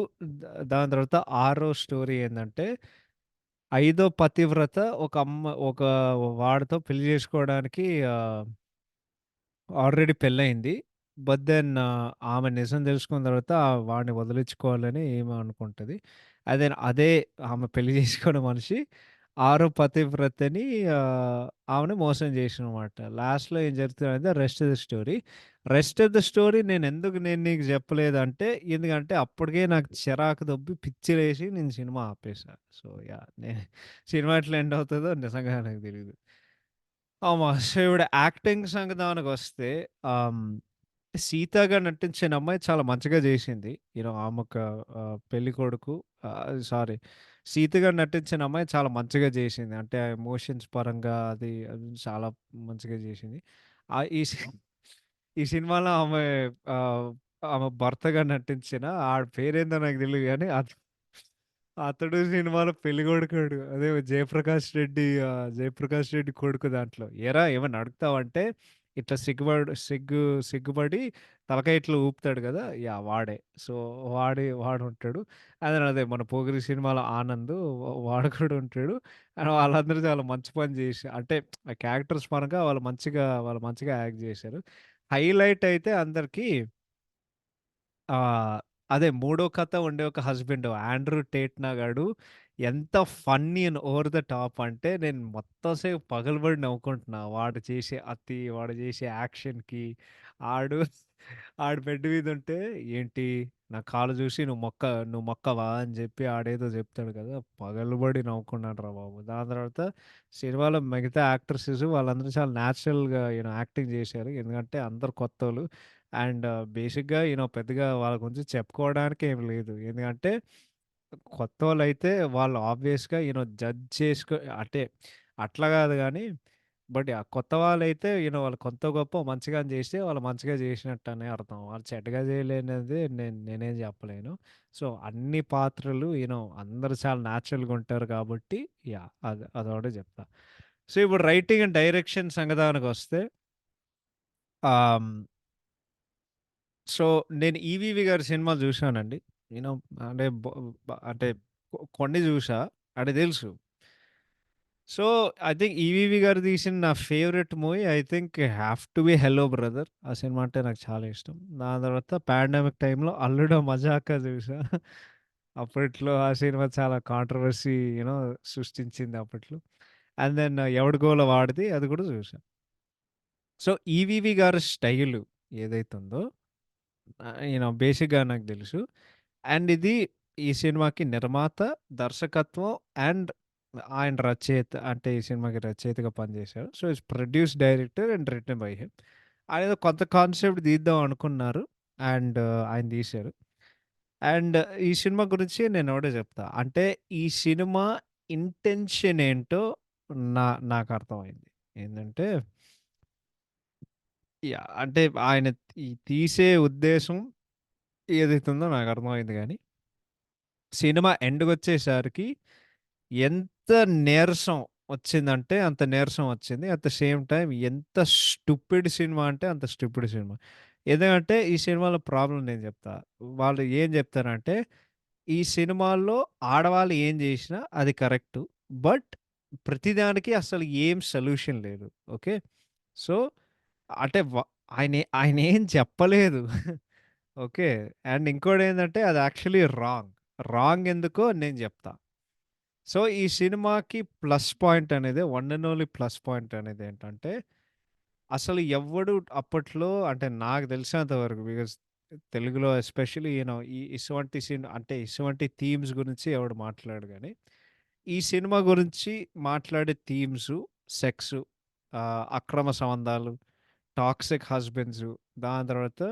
దాని తర్వాత ఆరో స్టోరీ ఏందంటే, ఐదో పతివ్రత ఒక వాడితో పెళ్లి జేసుకోవడానికి ఆల్రెడీ పెళ్లయింది. ఆమె నిజం తెలుసుకున్న తర్వాత వాడిని వదిలించుకోవాలని ఈమె అనుకుంటది. అదే ఆమె పెళ్లి చేసుకున్న మనిషి ఆరో పతివ్రతని ఆమెని మోసం చేసిందనమాట. లాస్ట్‌లో ఏం జరుగుతదనేది rest of the story. Rest of the story నేను నీకు చెప్పలేదంటే, ఎందుకంటే అప్పటికే నాకు చిరాకు దొబ్బి పిచ్చిలేసి నేను సినిమా ఆపేసా. So, yeah! సినిమా ఎట్లా ఎండ్ అవుతదో నిజంగా నాకు తెలీదు. సో, ఇప్పుడు యాక్టింగ్ సంగతానికొస్తే ఆహ్, 'సీతగా' నటించిన అమ్మాయి చాలా మంచిగా జేసింది. ఆమెొక పెళ్ళికొడుకు సారీ 'సీతగా' నటించిన అమ్మాయి చాలా మంచిగా జేసింది. అంటే ఎమోషన్స్ పరంగా అది చాలా మంచిగా జేసింది. ఆహ్, ఈ సి ఈ సినిమాలో ఆహ్, ఆమె భర్తగా నటించిన ఆడి పేరేందో నాకు తెలీదు గానీ అతడు సినిమాలో పెళ్ళికొడుకోడు. అదే 'జయప్రకాష్ రెడ్డి' 'జయప్రకాష్ రెడ్డి' కొడుకు దాంట్లో. "ఏరా ఏమన్నా అడుగుతావంటే" ఇట్లా సిగ్గుపడి తలకాయ ఇట్లా ఊపుతాడు గదా! యాహ్! వాడే. సో, వాడుంటాడు. అదే మన 'పోకిరి' సినిమాలో ఆనంద్ వాడు కూడా ఉంటాడు. అండ్ వాళ్ళందరూ చాలా మంచి పని జేసి అంటే క్యారెక్టర్స్ పరంగా వాళ్ళు మంచిగా యాక్ట్ జేశారు. హైలైట్ అయితే అందరికి ఆ! అదే మూడో కథ ఉండే ఒక హస్బెండ్ 'ఆండ్రూ టేట్నా' గాడు ఎంత funny and over the top అంటే నేను మొత్తం సేపు పగలబడి నవ్వుకుంటున్నా. వాడు చేసే అతి, వాడు చేసే యాక్షన్‌కి ఆడు ఆడు బెడ్ మీద ఉంటే ఏంటి నా కాలు చూసి నువ్వు మొక్కవా అని చెప్పి ఆడేదో చెప్తాడు కదా! పగలబడి నవ్వుకున్నానురా బాబు. దాని తర్వాత సినిమాలో మిగతా యాక్టర్సెస్ వాళ్ళందరూ చాలా నేచురల్‌గా యాక్టింగ్ చేశారు. ఎందుకంటే అందరూ కొత్తోళ్ళు. అండ్ బేసిక్‌గా పెద్దగా వాళ్ళ గురించి చెప్పుకోవడానికి ఏమి లేదు. ఎందుకంటే కొత్తోళ్ళైతే వాళ్ళు ఆబ్వియస్‌గా జడ్జ్ అంటే అట్లా గాదు గానీ, బట్ కొత్త వాళ్ళైతే వాళ్ళు కొంతో గొప్పో మంచిగానే జేస్తే వాళ్ళు మంచిగా జేసినట్టనే అర్థం. వాళ్ళు చెడ్డగా జేయలేనిది నేనేం జెప్పలేను. సో, అన్ని పాత్రలు అందరూ చాలా నేచురల్‌గా ఉంటారు గాబట్టి అదొకటే జెప్తా. సో, ఇప్పుడు రైటింగ్ అండ్ డైరెక్షన్ సంగతానికొస్తే ఆహ్ సో, నేను 'ఈవీవి' గారి సినిమాలు జూశానండి. యూ నో అంటే అంటే కొన్ని జూశా. అంటే తెలుసు. సో, ఐ థింక్ 'ఈవీవి' గారు తీసిన నా favourite movie I think 'have to be hello brother' ఆ సినిమా అంటే నాకు చాలా ఇష్టం. దాని తర్వాత పాండమిక్ టైమ్‌లో 'అల్లుడా మజాకా' జూశా. అప్పట్లో ఆ సినిమా చాలా కాంట్రోవర్సీ సృష్టించింది అప్పట్లో. అండ్ దెన్ 'ఎవడు గోల వాడిది' అది గూడా జూశా. సో, 'ఈవీవి' గారి స్టైలు ఏదైతే ఉందో బేసిక్‌గా నాకు దెలుసు. అండ్ ఇది ఈ సినిమాకి నిర్మాత, దర్శకత్వం అండ్ ఆయన రచయిత అంటే ఈ సినిమాకి రచయితగా పనిచేశారు. So, it's produced, director and written by him. ఆయనేదో కొత్త కాన్సెప్ట్ తీద్దాం అనుకున్నారు. అండ్ ఆయన తీశారు. అండ్ ఈ సినిమా గురించి నేనొకటే చెప్తా. అంటే ఈ సినిమా ఇంటెన్షన్ ఏంటో నాకర్థమైంది. ఏందంటే అంటే ఆయన ఈ తీసే ఉద్దేశం ఏదైతే ఉందో నాకర్థమైంది గానీ సినిమా ఎండ్‌కొచ్చేసరికి ఎంత నీరసం వచ్చిందంటే, అంత నీరసం వచ్చింది. అట్ ద సేమ్ టైమ్ ఎంత స్టూపిడ్ సినిమా అంటే, అంత స్టూపిడ్ సినిమా. ఎందుకంటే, ఈ సినిమాలో ప్రాబ్లమ్ నేను చెప్తా. వాళ్ళు ఏం చెప్తారంటే, ఈ సినిమాల్లో ఆడవాళ్ళు ఏం చేసినా అది కరెక్టు. బట్ ప్రతిదానికి అసలు ఏం సొల్యూషన్ లేదు. ఓకే. సో, అంటే ఆయనేం చెప్పలేదు. ఓకే. అండ్ ఇంకోటేందంటే, అది యాక్చువల్లీ రాంగ్. రాంగ్ ఎందుకో నేను చెప్తా. సో, ఈ సినిమాకి ప్లస్ పాయింట్ అనేది one and only plus point అనేదేంటంటే, అసలు ఎవ్వడు అప్పట్లో అంటే నాకు తెలిసినంత వరకు బికాజ్ తెలుగులో ఎస్పెషల్లీ ఇటువంటి అంటే ఇటువంటి థీమ్స్ గురించి ఎవడు మాట్లాడడు గానీ, ఈ సినిమా గురించి మాట్లాడే థీమ్సు, సెక్సు, అక్రమ సంబంధాలు, టాక్సిక్ హస్బెండ్సు, దాని తర్వాత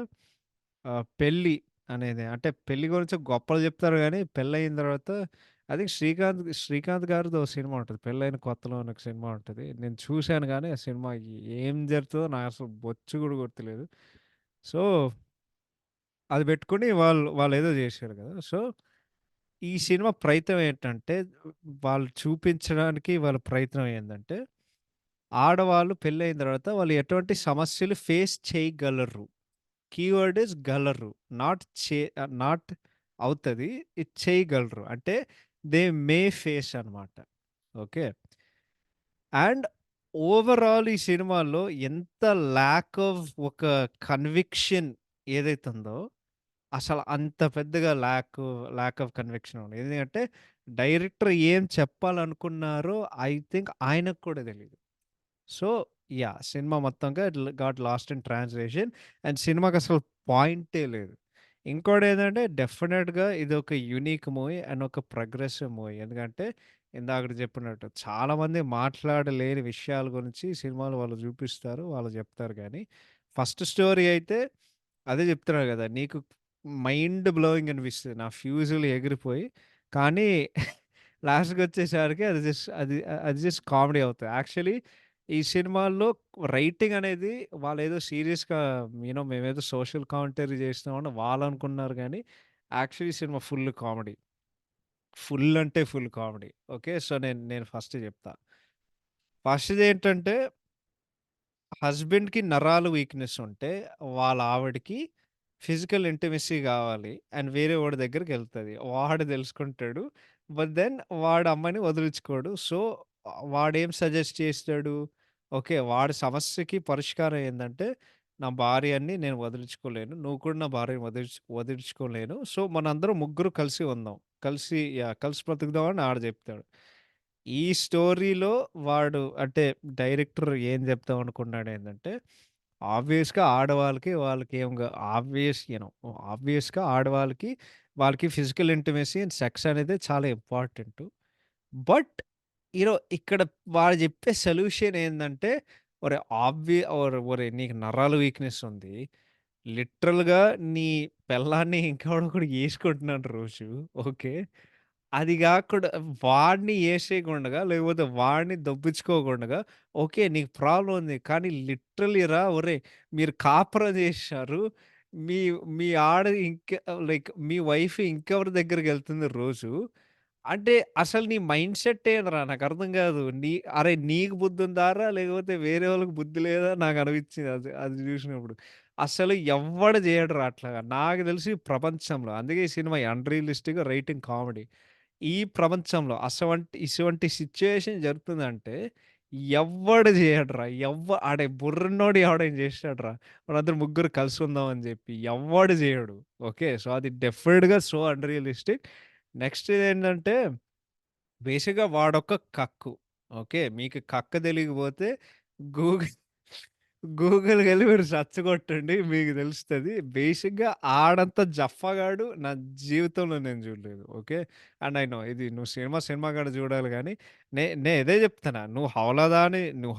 పెళ్లి అనేది. అంటే పెళ్లి గురించి గొప్పలు చెప్తారు గానీ, పెళ్లయిన తర్వాత ఐ థింక్ శ్రీకాంత్ గారిదో ఓ సినిమా ఉంటది. పెళ్లైన కొత్తలో అని ఒక సినిమా ఉంటది. నేను చూసాను గానీ, ఆ సినిమా ఏం జరుగుతదో నాకసలు బొచ్చు గూడా గుర్తులేదు. సో, అది పెట్టుకొని వాళ్ళేదో జేశారు గదా! సో, ఈ సినిమా ప్రయత్నం ఏంటంటే, వాళ్ళు చూపించడానికి వాళ్ళ ప్రయత్నం ఏందంటే, ఆడవాళ్ళు పెళ్లయిన తర్వాత వాళ్ళు ఎటువంటి సమస్యలు ఫేస్ చేయగలరు. కీవర్డ్ ఈస్ గలరు. నాట్ అవుతది. ఇది చేయగలరు. అంటే దే మే ఫేస్ అనమాట. ఓకే. అండ్ ఓవరాల్ ఈ సినిమాలో ఎంత ల్యాక్ ఆఫ్ ఒక కన్విక్షన్ ఏదైతే ఉందో, అసలు అంత పెద్దగా ల్యాక్ ఆఫ్ కన్విక్షన్ ఉంది. ఎందుకంటే డైరెక్టర్ ఏం చెప్పాలనుకున్నారో ఐ థింక్ ఆయనకు కూడా తెలీదు. సో, సినిమా మొత్తంగా got lost in translation. And సినిమాకసలు పాయింటే లేదు. ఇంకోటేంటంటే డెఫినిట్‌గా ఇదొక యూనిక్ మూవీ అండ్ ఒక ప్రోగ్రెసివ్ మూవీ. ఎందుకంటే ఇందాకడ చెప్పినట్టు చాలామంది మాట్లాడలేని విషయాల గురించి సినిమాలో వాళ్ళు చూపిస్తారు. వాళ్ళు చెప్తారు గానీ, ఫస్ట్ స్టోరీ అయితే అదే చెప్తున్నా గదా! నీకు మైండ్ బ్లోయింగ్ అనిపిస్తది. నా ఫ్యూజులు ఎగిరిపోయి కానీ లాస్ట్‌కొచ్చేసరికి అది జస్ట్ కామెడీ అవుతది. యాక్చువల్లీ ఈ సినిమాల్లో రైటింగ్ అనేది వాళ్ళేదో సీరియస్‌గా మేమేదో సోషల్ కామెంటరీ చేస్తున్నామని వాళ్ళనుకున్నారు గానీ, actually cinema full comedy. Full అంటే ఫుల్ కామెడీ. ఓకే. సో, నేను ఫస్ట్ జెప్తా. ఫస్ట్‌దేంటంటే హస్బెండ్‌కి నరాలు వీక్‌నెస్ ఉంటే, వాళ్ళ ఆవిడకి ఫిజికల్ ఇంటిమసీ గావాలి. అండ్ వేరే వాడి దగ్గరికెళ్తది. వాడు దెలుసుకుంటాడు. బట్ దెన్ వాడు అమ్మాయిని వదిలించుకోడు. సో, వాడేం సజెస్ట్ చేస్తాడు? ఓకే. వాడి సమస్యకి పరిష్కారం ఏందంటే, నా భార్యని నేను వదిలించుకోలేను. నువ్వు కూడా నా భార్యని వదిలించుకోలేను. సో, మనందరం ముగ్గురు కలిసి ఉందాం. కలిసి బ్రతుకుదాం అని ఆడు జెప్తాడు. ఈ స్టోరీలో వాడు అంటే డైరెక్టర్ ఏం చెప్దాం అనుకున్నాడేందంటే, ఆబ్వియస్‌గా ఆడవాళ్ళకి వాళ్ళకి ఏం గా ఆబ్వియస్‌గా ఆడవాళ్ళకి వాళ్ళకి ఫిజికల్ ఇంటిమసీ అండ్ సెక్స్ అనేది చాలా ఇంపార్టెంటు. బట్ ఇక్కడ వాడు చెప్పే సొల్యూషన్ ఏందంటే, ఒరేయ్ నీకు నరాల వీక్‌నెస్ ఉంది. లిటరల్‌గా నీ పెళ్ళాన్ని ఇంకెవడో ఒకడు యేసుకుంటున్నాడు రోజు. ఓకే. అది గాకుండా వాడిని ఏసేయకుండగా, లేకపోతే వాడిని దొబ్బించుకోకుండగా, ఓకే. నీకు ప్రాబ్లమ్ ఉంది. కానీ లిటరల్లీ ఒరేయ్! మీరు కాపురం జేశారు. మీ మీ ఆడ ఇంక లైక్ మీ వైఫ్ ఇంకెవరి దగ్గరికెళ్తుంది రోజు. అంటే అసలు నీ మైండ్ సెట్ ఏందిరా నాకర్థం గాదు. అరె! నీకు బుద్ధుందారా? లేకపోతే వేరే వాళ్ళకి బుద్ధి లేదా? నాకనిపించింది అది అది జూసినప్పుడు. అసలు ఎవ్వడు జేయడురా అట్లాగా. నాకు తెలిసి ప్రపంచంలో. అందుకే ఈ సినిమా అన్‌రియలిస్టిక్ రైటింగ్ కామెడీ. ఈ ప్రపంచంలో ఇటువంటి సిట్యుయేషన్ జరుగుతుందంటే ఎవ్వడు జేయడురా. బుర్రున్నోడు ఎవడైనా జేస్తాడురా. మనందరం ముగ్గురు కలిసుందాం అని జెప్పి. ఎవ్వడు జేయడు. ఓకే. సో, అది డెఫినిట్‌గా సో అన్‌రియలిస్టిక్. నెక్స్ట్ ఏంటంటే బేసిక్‌గా వాడొక కక్కు. ఓకే. మీకు కక్క తెలీకపోతే గూగుల్ గూగుల్‌కెళ్ళి మీరు సెర్చ్ కొట్టండి. మీకు తెలుస్తది. బేసిక్‌గా ఆడంత జఫాగాడు నా జీవితంలో నేను చూడలేదు. ఓకే. అండ్ ఐ నో ఇది నువ్వు సినిమా కాడ చూడాలి గానీ, నే ఇదే చెప్తున్నా. నువ్వు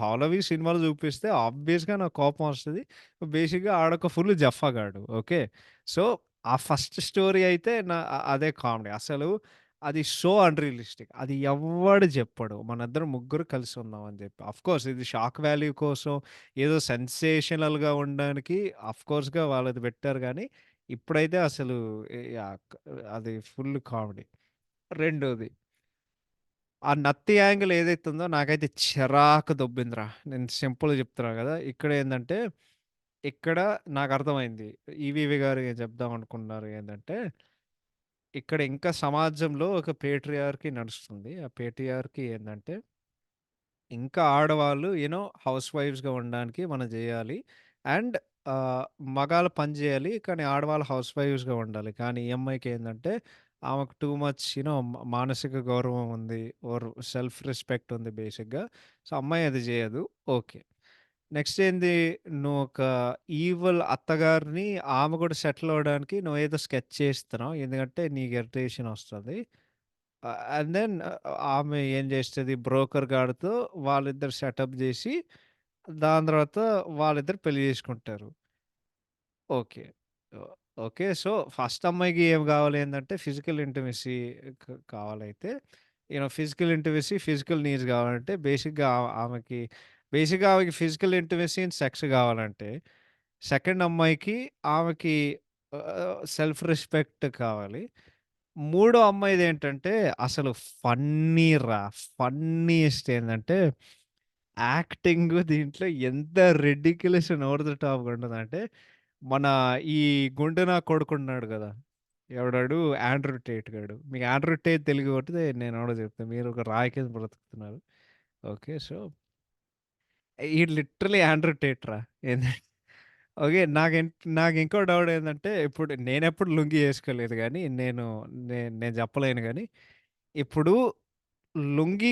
'హౌలవి' సినిమాలో చూపిస్తే ఆబ్వియస్‌గా నాకు కోపం వస్తది. బేసిక్‌గా ఆడొక ఫుల్ జఫాగాడు. ఓకే. సో, ఆ ఫస్ట్ స్టోరీ అయితే అదే కామెడీ. అసలు అది సో అన్‌రియలిస్టిక్. అది ఎవ్వడు చెప్పడు. మనిద్దరం ముగ్గురు కలిసి ఉన్నాం అని చెప్పి. ఆఫ్‌కోర్స్ ఇది షాక్ వాల్యూ కోసం ఏదో సెన్సేషనల్‌గా ఉండడానికి ఆఫ్‌కోర్స్‌గా వాళ్ళది పెట్టారు గానీ, ఇప్పుడైతే అసలు యాహ్! అది ఫుల్ కామెడీ. రెండోది ఆ 'నత్తి' యాంగిల్ ఏదైతే ఉందో నాకైతే చిరాకు దొబ్బిందిరా. నేను సింపుల్‌గా చెప్తున్నా గదా! ఇక్కడేందంటే, ఇక్కడ నాకర్థమైంది. ఈవీవి గారు ఏం చెప్దాం అనుకున్నారు ఏందంటే, ఇక్కడ ఇంకా సమాజంలో ఒక పేట్రియార్కీ నడుస్తుంది. ఆ పేట్రియార్కీ ఏందంటే ఇంకా ఆడవాళ్ళు హౌస్ వైఫ్స్‌గా ఉండడానికి మనం జేయాలి. అండ్ ఆహ్, మగాళ్ళు పని జేయాలి. కానీ ఆడవాళ్ళు హౌస్ వైఫ్స్‌గా ఉండాలి. కానీ ఈ అమ్మాయికేందంటే ఆమెకు టూ మచ్ మానసిక గౌరవం ఉంది. సెల్ఫ్ రెస్పెక్ట్ ఉంది బేసిక్‌గా. సో, అమ్మాయి అది జేయదు. ఓకే. నెక్స్ట్ ఏంది నువ్వొక ఈవిల్ అత్తగారిని ఆమె కూడా సెటిల్ అవ్వడానికి నువ్వేదో స్కెచ్ చేస్తున్నావు. ఎందుకంటే నీకు ఇరిటేషన్ ఒస్తది. అండ్ దెన్ ఆమె ఏం జేస్తది బ్రోకర్ గాడితో వాళ్ళిద్దరు సెటప్ జేసి, దాని తర్వాత వాళ్ళిద్దరు పెళ్లి జేసుకుంటారు. ఓకే. ఓ ఓకే. సో, ఫస్ట్ అమ్మాయికి ఏం గావాలి ఏందంటే ఫిజికల్ ఇంటిమసీ కావాలైతే, ఫిజికల్ ఇంటిమసీ, ఫిజికల్ నీడ్స్ గావాలంటే బేసిక్‌గా ఆమెకి ఫిజికల్ ఇంటిమసీ అండ్ సెక్స్ గావాలంటే, సెకండ్ అమ్మాయికి ఆమెకి సెల్ఫ్ రెస్పెక్ట్ కావాలి. మూడో అమ్మాయిదేంటంటే అసలు ఫన్నీయెస్ట్ ఏందంటే యాక్టింగ్ దీంట్లో ఎంత రిడిక్యులస్ అండ్ ఓవర్ ద టాప్‌గా ఉంటదంటే, మన ఈ 'గుండు నా కొడుకున్నాడు' గదా! ఎవడాడు 'ఆండ్రూ టేట్' గాడు. మీకు 'ఆండ్రూ టేట్' తెలియకపోతే నేనెవడో చెప్తా. మీరు ఒక రాయి కింద బ్రతుకుతున్నారు. ఓకే. సో, ఈడు లిటరల్లీ 'ఆండ్రూ టేట్' రా. ఏంది ఓకే. నాకింకో డౌట్ ఏందంటే, ఇప్పుడు నేనెప్పుడు లుంగీ ఏసుకోలేదు గానీ, నేను చెప్పలేను గానీ, ఇప్పుడు లుంగీ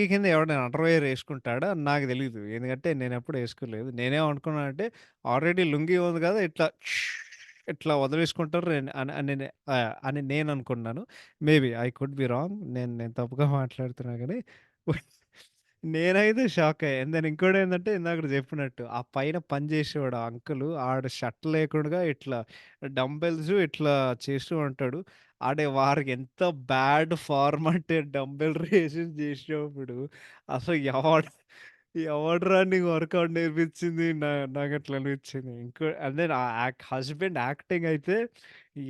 కింద ఎవడైనా అండర్‌వేర్ ఏసుకుంటాడా? నాకు తెలీదు. ఎందుకంటే నేనెప్పుడు ఏసుకోలేదు. నేనేమనుకున్నానంటే, ఆల్రెడీ లుంగీ ఉంది గదా! ఇట్లా వదిలేసుకుంటారు అని నేననుకున్నాను. Maybe I could be wrong. నేను నేను తప్పుగా మాట్లాడుతున్నా గానీ, నేనైతే షాకయ్యా. దెన్ ఇంకోటేందంటే ఇందాకడ జెప్పినట్టు, ఆ పైన పని జేసేవాడు ఆ అంకులు ఆడు షర్ట్ లేకుండా ఇట్లా డంబెల్స్ ఇట్లా చేస్తూ ఉంటాడు. వారికి ఎంత బ్యాడ్ ఫార్మ్ అంటే డంబెల్ రేజెస్ జేసినప్పుడు అసలు ఎవడ్రా నీకు వర్కౌట్ నేర్పించింది? నాకట్లా అనిపించింది. అండ్ దెన్ ఆ హస్బెండ్ యాక్టింగ్ అయితే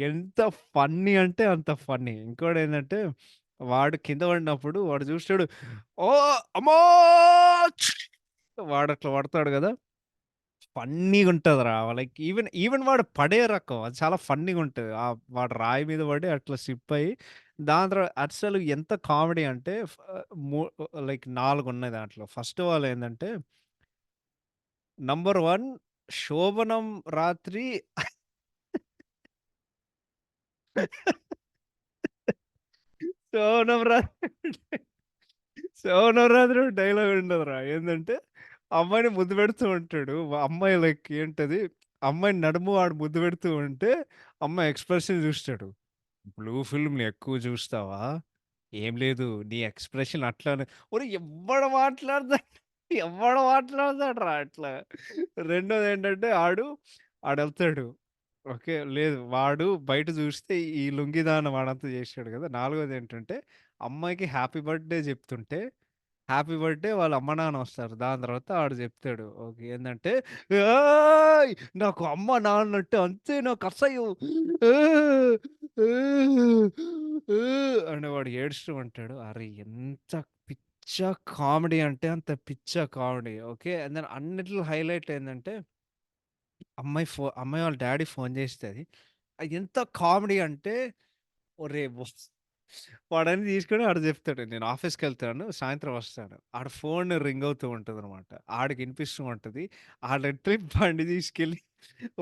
ఎంత ఫన్నీ అంటే అంత ఫన్నీ. ఇంకోటేంటంటే వాడు కింద పడినప్పుడు వాడు చూస్తాడు. ఓహ్! అమ్మో! వాడట్లా పడతాడు గదా! ఫన్నీగుంటదిరా. లైక్ ఈవెన్ ఈవెన్ వాడు పడే రకం. అది చాలా ఫన్నీగుంటది. వాడు రాయి మీద పడి అట్లా స్లిప్ అయ్యి, దాని తర్వాత అసలు ఎంత కామెడీ అంటే ము లైక్ 4 ఉన్నాయి దాంట్లో. ఫస్ట్ ఆఫ్ ఆల్ ఏందంటే నంబర్ 1 శోభనం రాత్రి 'శోభనం రాత్రి' 'శోభనం రాత్రి' డైలాగ్ ఉండదురా. ఏందంటే అమ్మాయిని ముద్దు పెడుతూ ఉంటాడు. అమ్మాయి లైక్ ఏంటది అమ్మాయి నడుము వాడు ముద్దు పెడుతూ ఉంటే, అమ్మాయి ఎక్స్‌ప్రెషన్ చూస్తాడు. బ్లూ ఫిల్మ్‌ని ఎక్కువ చూస్తావా? ఏం లేదు. నీ ఎక్స్‌ప్రెషన్ అట్లానే ఒరేయ్! ఎవ్వడు మాట్లాడతాడురా అట్లా. రెండోదేంటంటే ఆడెళ్తాడు. ఓకే. లేదు. వాడు బయట చూస్తే ఈ లుంగీదానం వాడంతా చేసాడు కదా! నాలుగోదేంటంటే అమ్మాయికి హ్యాపీ బర్త్‌డే చెప్తుంటే, హ్యాపీ బర్త్‌డే వాళ్ళ అమ్మ, నాన్న వస్తారు. దాని తర్వాత ఆడు చెప్తాడు. ఓకే. ఏందంటే "ఏయ్! నాకు అమ్మ, నాన్న అంటే అంతే నాకసహ్యం. అని వాడు ఏడుస్తూ ఉంటాడు. అరే! ఎంత పిచ్చ కామెడీ అంటే అంత పిచ్చ కామెడీ. ఓకే. అండ్ దెన్ అన్నిట్లో హైలైట్ ఏందంటే అమ్మాయి వాళ్ళ డ్యాడీ ఫోను చేస్తది. అది ఎంత కామెడీ అంటే ఒరేయ్! వాడన్ని తీసుకొని ఆడు చెప్తాడు. నేను ఆఫీస్‌కెళ్తాను. సాయంత్రం వస్తాను. ఆడ ఫోన్ రింగ్ అవుతూ ఉంటదనమాట. ఆడికి ఇనిపిస్తూ ఉంటది. ఆడెళ్ళి బండి తీసుకెళ్ళి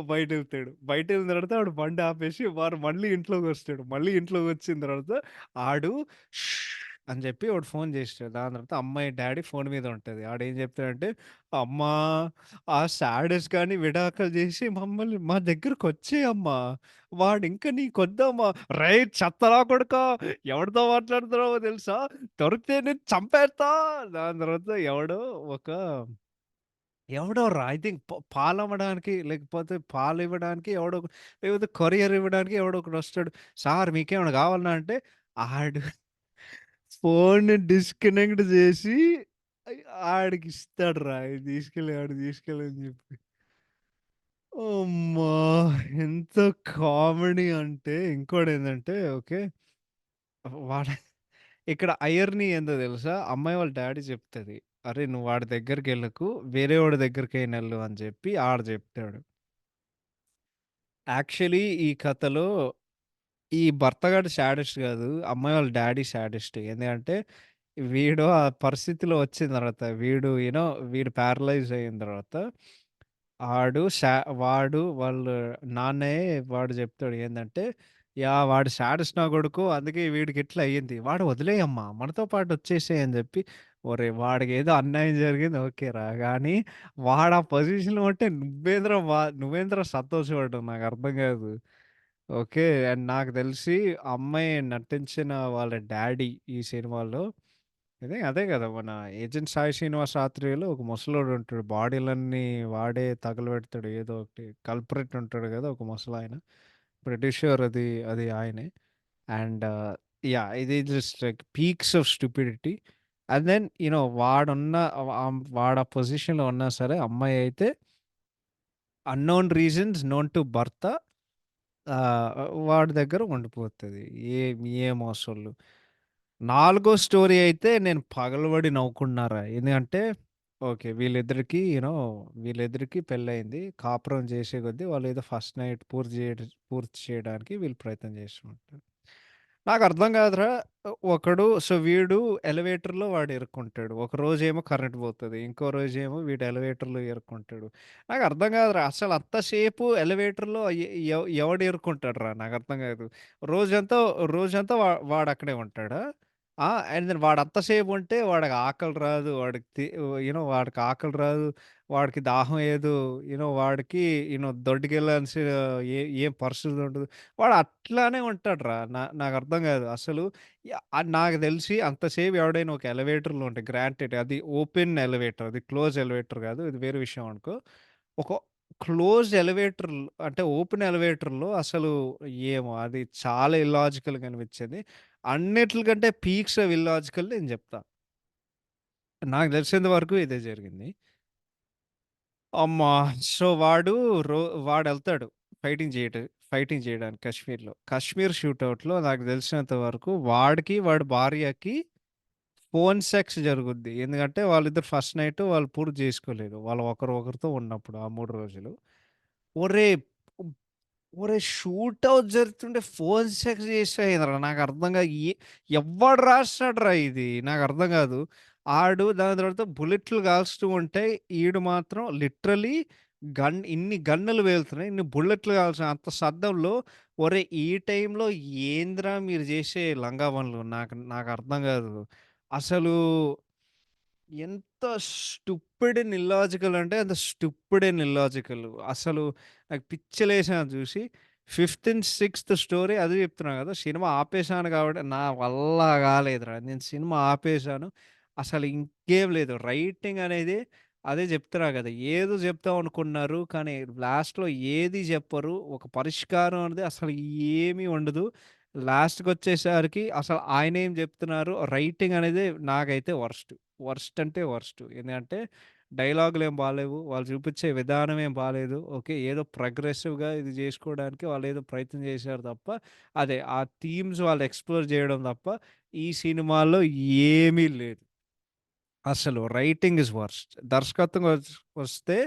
బయటెళ్తాడు. బయటెళ్ళిన తర్వాత ఆడు బండి ఆపేసి వాడు మళ్ళీ ఇంట్లోకొస్తాడు. మళ్ళీ ఇంట్లోకొచ్చిన తర్వాత ఆడు అని చెప్పి వాడు ఫోన్ చేస్తాడు. దాని తర్వాత అమ్మాయి డ్యాడీ ఫోన్ మీద ఉంటది. ఆడేం చెప్తాడంటే, "అమ్మా! ఆ సాడిస్ట్ గాని విడాకులు చేసి మమ్మల్ని మా దగ్గరకొచ్చేయమ్మా! వాడింక నీకొద్దమ్మా! రేయ్ చెత్తనా కొడుకా! ఎవడితో మాట్లాడుతున్నావో తెలుసా? దొరికితే నిన్ను చంపేస్తా!" దాని తర్వాత ఒక ఎవడోరా ఐ థింక్ పాలమ్మడానికి లేకపోతే పాలివ్వడానికి లేకపోతే కొరియర్ ఇవ్వడానికి ఎవడో ఒకడొస్తాడు. "సార్ మీకేమైనా కావాలనా?" అంటే ఆడు ఫోన్‌ని డిస్కనెక్ట్ జేసి అయ్ ఆడికిస్తాడురా. ఇది తీసుకెళ్ళి ఆడికి తీసుకెళ్ళు అని జెప్పి. అమ్మా! ఎంత కామెడీ అంటే ఇంకోటేందంటే ఓకే. వాడ ఇక్కడ ఐరనీ ఏందో తెలుసా? అమ్మాయి వాళ్ళ డ్యాడీ చెప్తది. "అరేయ్! నువ్వు వాడి దగ్గరికెళ్ళకు. వేరే వాడి దగ్గరికైనెళ్ళు" అని జెప్పి ఆడు జెప్తాడు. యాక్చువల్లీ ఈ కథలో ఈ భర్తగాడు సాడిస్ట్ గాదు. అమ్మాయి వాళ్ళ డ్యాడీ సాడిస్ట్. ఎందుకంటే వీడు ఆ పరిస్థితిలో వచ్చిన తర్వాత వీడు ప్యారలైజ్ అయిన తర్వాత ఆడు సా వాడు వాళ్ళ నాన్నే వాడు చెప్తాడు ఏందంటే, "యాహ్! వాడు సాడిస్ట్ నా కొడుకు. అందుకే వీడికిట్లా అయ్యింది. వాడు వదిలేయమ్మా మనతో పాటు వచ్చేసేయ్" అని చెప్పి, ఒరేయ్! వాడికేదో అన్యాయం జరిగింది ఓకేరా. గానీ వాడు ఆ పొజిషన్‌లో ఉంటే నువ్వేంద్రా సంతోషపడ్డావు నాకర్థం కాదు. ఓకే. అండ్ నాకు తెలిసి ఆ అమ్మాయి నటించిన వాళ్ళ డ్యాడీ ఈ సినిమాలో అదే గదా! మన 'ఏజెంట్ సాయి శ్రీనివాస్ ఆత్రేయలో' ఒక ముసలోడుంటాడు. బాడీలన్నీ వాడే తగలబెడతాడు ఏదో ఒకటి. కల్ప్రిట్ ఉంటాడు గదా! ఒక ముసలాయన. ప్రిటీ ష్యూర్ అది ఆయనే. And yeah! ఇది just like peaks of stupidity. And then వాడు ఆ పొజిషన్‌లో ఉన్నా సరే అమ్మాయయితే అన్నోన్ రీజన్స్ నోన్ టు భర్త ఆహ్, వాడి దగ్గర ఉండిపోతది. ఏమోసలు. నాలుగో స్టోరీ అయితే నేను పగలబడి నవ్వుకున్నారా. ఎందుకంటే ఓకే. వీళ్ళిద్దరికీ పెళ్లయింది. కాపురం చేసే కొద్దీ వాళ్ళేదో ఫస్ట్ నైట్ పూర్తి చేయడానికి వీళ్ళు ప్రయత్నం చేస్తూ ఉంటారు. నాకర్థం కాదురా! వీడు ఎలివేటర్‌లో వాడు ఇరుక్కుంటాడు. ఒకరోజేమో కరెంట్ పోతది. ఇంకో రోజేమో వీడు ఎలివేటర్‌లో ఇరుక్కుంటాడు. నాకర్థం కాదురా! అసలు అంతసేపు ఎలివేటర్‌లో ఎవడు ఇరుక్కుంటాడురా నాకర్థం కాదు. రోజంతా రోజంతా వాడక్కడే ఉంటాడా? ఆ! అండ్ దెన్ వాడంత సేపుంటే వాడికి ఆకలి రాదు. వాడికి ఆకలి రాదు. వాడికి దాహం ఏయదు. వాడికి దొడ్డికెళ్ళాల్సిన ఏం పరిస్థితి ఉండదు. వాడు అట్లానే ఉంటాడురా. నాకర్థం కాదు. అసలు నాకు తెలిసి అంతసేపు ఎవడైనా ఒక ఎలివేటర్‌లో ఉంటే గ్రాంటెడ్ అది ఓపెన్ ఎలివేటర్. అది క్లోజ్ ఎలివేటర్ కాదు. ఇది వేరే విషయం అనుకో. ఒక క్లోజ్డ్ ఎలివేటర్ అంటే ఓపెన్ ఎలివేటర్‌లో అసలు ఏమో అది చాలా ఇల్లాజికల్‌గా అనిపించింది. అన్నిట్లికంటే పీక్స్ ఆఫ్ ఇల్లాజికల్ నేను జెప్తా. నాకు తెలిసినంత వరకు ఇదే జరిగింది. అమ్మా! సో, వాడు రో వాడెళ్తాడు ఫైటింగ్ చేయట ఫైటింగ్ చేయడానికి కశ్మీర్‌లో. కశ్మీర్ షూటౌట్‌లో నాకు తెలిసినంత వరకు వాడి భార్యకి ఫోన్ సెక్స్ జరుగుద్ది. ఎందుకంటే వాళ్ళిద్దరు ఫస్ట్ నైట్ వాళ్ళు పూర్తి చేసుకోలేదు. వాళ్ళు ఒకరితో ఉన్నప్పుడు ఆ 3 రోజులు. ఒరేయ్! ఒరేయ్! షూటౌట్ జరుగుతుంటే ఫోన్ సెక్స్ చేసావేందిరా? నాకర్థం కాదు. ఎవ్వడు రాసినాడురా ఇది? నాకర్థం కాదు. దాని తర్వాత బుల్లెట్లు కాల్చుతూ ఉంటే, ఈడు మాత్రం లిటరల్లీ ఇన్ని గన్నులు పేలుతున్నాయి. ఇన్ని బుల్లెట్లు కాల్చిన అంత శబ్దంలో ఒరేయ్! ఈ టైంలో ఏందిరా మీరు చేసే లంగా పనులు? నాకర్థం కాదు. అసలు ఎంత స్టూపిడ్ అండ్ ఇల్లాజికల్ అంటే అంత స్టూపిడ్ అండ్ ఇల్లాజికల్. అసలు నాకు పిచ్చలేసింది చూసి. ఫిఫ్త్ అండ్ సిక్స్త్ స్టోరీ అదే చెప్తున్నా కదా! సినిమా ఆపేసాను కాబట్టి నా వల్ల కాలేదురా. నేను సినిమా ఆపేసాను. అసలు ఇంకేం లేదు. రైటింగ్ అనేది అదే చెప్తున్నా కదా! ఏదో చెప్దాం అనుకున్నారు. కానీ లాస్ట్‌లో ఏది చెప్పరు. ఒక పరిష్కారం అనేది అసలు ఏమీ ఉండదు. లాస్ట్‌కొచ్చేసరికి అసలు ఆయనేం చెప్తున్నారు. రైటింగ్ అనేది నాకైతే వరస్ట్. వర్స్ట్ అంటే వర్స్ట్. ఎందుకంటే డైలాగులేం బాలేవు. వాళ్ళు చూపిచ్చే విధానం ఏం బాలేదు. ఓకే. ఏదో ప్రోగ్రెసివ్‌గా ఇది జేసుకోవడానికి వాళ్ళేదో ప్రయత్నం చేశారు తప్ప, అదే ఆ థీమ్స్ వాళ్ళు ఎక్స్‌ప్లోర్ చేయడం తప్ప, ఈ సినిమాలో ఏమీ లేదు. అసలు రైటింగ్ ఈస్ వర్స్ట్. దర్శకత్వం వస్తే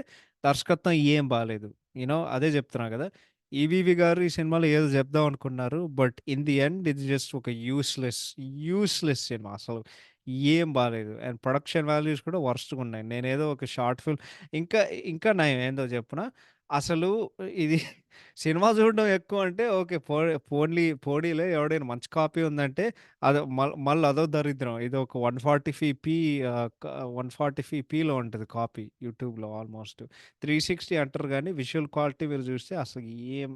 దర్శకత్వం ఏం బాలేదు. అదే చెప్తున్నా గదా! ఈవీవి గారు ఈ సినిమాలో ఏదో చెప్దాం అనుకున్నారు. బట్ ఇన్ ది ఎండ్ ఇది జస్ట్ ఒక యూజ్‌లెస్ సినిమా అసలు. ఏం బాలేదు. అండ్ ప్రొడక్షన్ వాల్యూస్ కూడా వరస్ట్‌గున్నాయి. నేనేదో ఒక షార్ట్ ఫిల్మ్ ఇంకా ఇంకా నయం ఏందో చెప్పనా? అసలు ఇది సినిమా చూడడం ఎక్కువంటే ఓకే. పోనీలే ఎవడైనా మంచి కాపీ ఉందంటే అదో మళ్ళీ అదో దరిద్రం. ఇది ఒక 140 140 ఉంటది కాపీ యూట్యూబ్‌లో ఆల్‌మోస్ట్. 360 అంటారు గానీ విజువల్ క్వాలిటీ మీరు చూస్తే అసలు ఏం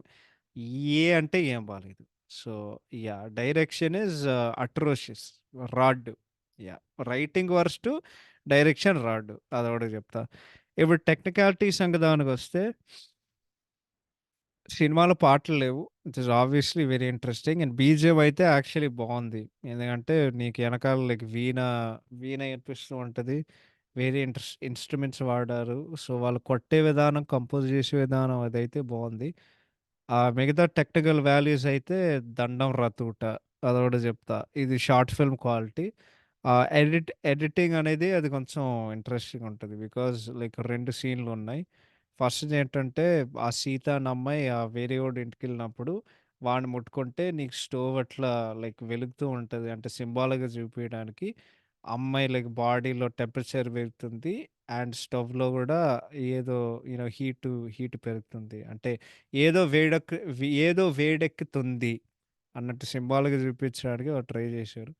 అంటే ఏం బాలేదు. So, direction is atrocious. Rod. Writing worst, direction rod. అదొకటి చెప్తా. ఇప్పుడు టెక్నికాలిటీ సంగతానికొస్తే సినిమాలో పాటలు లేవు. It is obviously very interesting. And BGM అయితే యాక్చువల్లీ బావుంది. ఎందుకంటే నీకు ఎనకాల లైక్ వీణ వినిపిస్తూ ఉంటది. వేరే ఇన్‌స్ట్రుమెంట్స్ వాడారు. సో, వాళ్ళు కొట్టే విధానం, కంపోజ్ చేసే విధానం అదైతే బావుంది. మిగతా టెక్నికల్ వాల్యూస్ అయితే దండం రతూట. అదొకటి చెప్తా. ఇది షార్ట్ ఫిల్మ్ క్వాలిటీ. ఎడిటింగ్ అనేది అది కొంచెం ఇంట్రెస్టింగ్ ఉంటది. Because like 2 సీన్‌లున్నాయి. ఫస్ట్‌దేంటంటే ఆ సీత అనే అమ్మాయి వేరేవాడి ఇంటికెళ్ళినప్పుడు వాడిని ముట్టుకుంటే నీకు స్టోవ్ అట్లా లైక్ వెలుగుతూ ఉంటది. అంటే సింబాలిక్‌గా చూపియడానికి అమ్మాయి లైక్ బాడీలో టెంపరేచర్ పెరుగుతుంది. అండ్ స్టవ్‌లో గూడా ఏదో హీట్ పెరుగుతుంది. అంటే ఏదో వేడెక్కుతుంది అన్నట్టు సింబాలిక్‌గా చూపించడానికి వాళ్ళు ట్రై చేశారు.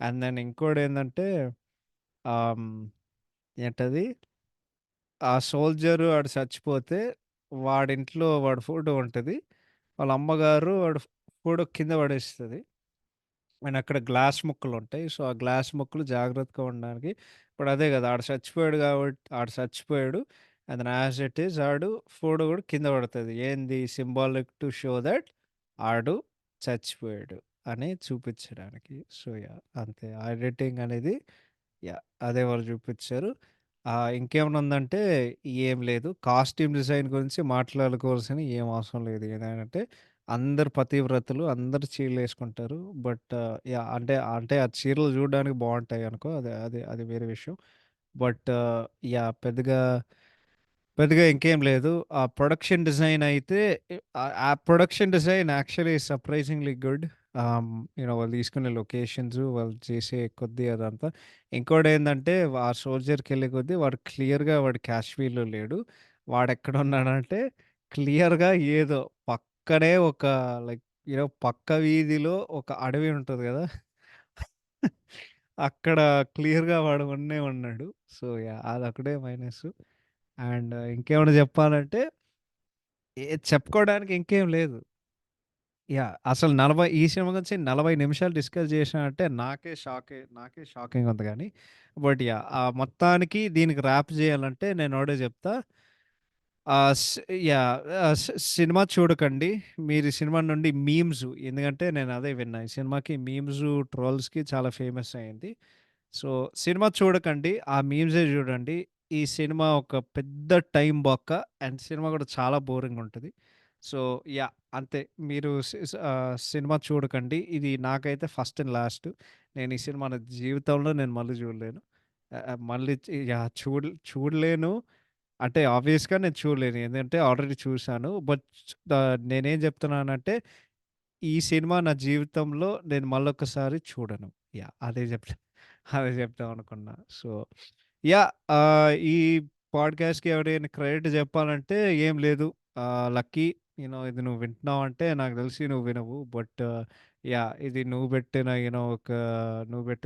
అండ్ దెన్ ఇంకోటేందంటే ఆహ్, హ్మ్, ఏంటది? ఆ సోల్జరు ఆడు చచ్చిపోతే వాడి ఫోటో ఉంటది. వాళ్ళ అమ్మగారు వాడి ఫోటో కింద పడేస్తది. అండ్ అక్కడ గ్లాస్ ముక్కలుంటాయి. సో, ఆ గ్లాస్ ముక్కలు జాగ్రత్తగా ఉండడానికి ఇప్పుడు అదే గదా! ఆడు చచ్చిపోయాడు. And then as it is photo గూడా కింద పడతది. ఏంది సింబాలిక్ టు షో థట్ ఆడు చచ్చిపోయాడు అని చూపించడానికి. సో, అంతే. ఆ ఎడిటింగ్ అనేది అదే వాళ్ళు చూపిచ్చారు. ఇంకేమన్నా ఉందంటే ఏం లేదు. కాస్ట్యూమ్ డిజైన్ గురించి మాట్లాడుకోవాల్సిన ఏం అవసరం లేదు. ఏదైనంటే అందరు పతివ్రతలు, అందరూ చీరలేసుకుంటారు. బట్ అంటే ఆ చీరలు చూడడానికి బావుంటాయి అనుకో. అది వేరే విషయం. బట్ పెద్దగా ఇంకేం లేదు. ఆ ప్రొడక్షన్ డిజైన్ అయితే ఆ production design actually surprisingly good. వాళ్ళు తీసుకునే లొకేషన్స్, వాళ్ళు చేసే కొద్దీ అదంతా. ఇంకోటేందంటే ఆ సోల్జర్‌కెళ్ళే కొద్దీ వాడు కాశ్మీర్‌లో లేడు. వాడెక్కడున్నాడంటే క్లియర్‌గా ఏదో పక్కనే ఒక లైక్ పక్క వీధిలో ఒక అడవి ఉంటది గదా! అక్కడ క్లియర్‌గా వాడు ఉన్నే ఉన్నాడు. సో, అదొక్కటే మైనస్సు. అండ్ ఇంకేమైనా చెప్పాలంటే చెప్పుకోవడానికి ఇంకేం లేదు. అసలు ఈ సినిమా గురించి 40 నిమిషాలు డిస్కస్ చేశానంటే నాకే షాకింగ్‌గా ఉంది గానీ, బట్ మొత్తానికి దీనికి ర్యాప్ చేయాలంటే నేనొకటే చెప్తా. ఆహ్, స్ సినిమా చూడకండి. మీరు ఈ సినిమా నుండి ఎందుకంటే నేను అదే విన్నా. ఈ సినిమాకి మీమ్సు, ట్రోల్స్‌కి చాలా ఫేమస్ అయింది. సో, సినిమా చూడకండి. ఆ మీమ్సే జూడండి. ఈ సినిమా ఒక పెద్ద టైమ్ బొక్క. అండ్ సినిమా గూడా చాలా బోరింగుంటది. So, yeah! అంతే. మీరు సినిమా చూడకండి. ఇది నాకైతే ఫస్ట్ అండ్ లాస్ట్. నేను ఈ సినిమా నా జీవితంలో నేను మళ్ళీ జూడలేను. మళ్ళీ యాహ్! చూడలేను. అంటే ఆబ్వియస్‌గా నేను చూడలేను. ఎందుకంటే ఆల్రెడీ చూసాను. బట్ నేనేం జెప్తున్నానంటే ఈ సినిమా నా జీవితంలో నేను మళ్ళొకసారి చూడను. యాహ్! అదే చెప్దామనుకున్నా. So, yeah! ఈ పాడ్‌కాస్ట్‌కి ఎవరైనా క్రెడిట్ జెప్పాలంటే ఏం లేదు. లక్కీ ఇది నువ్వు వింటున్నావంటే నాకు తెలిసి నువ్వు వినవు. But yeah! ఇది నువ్వు పెట్టిన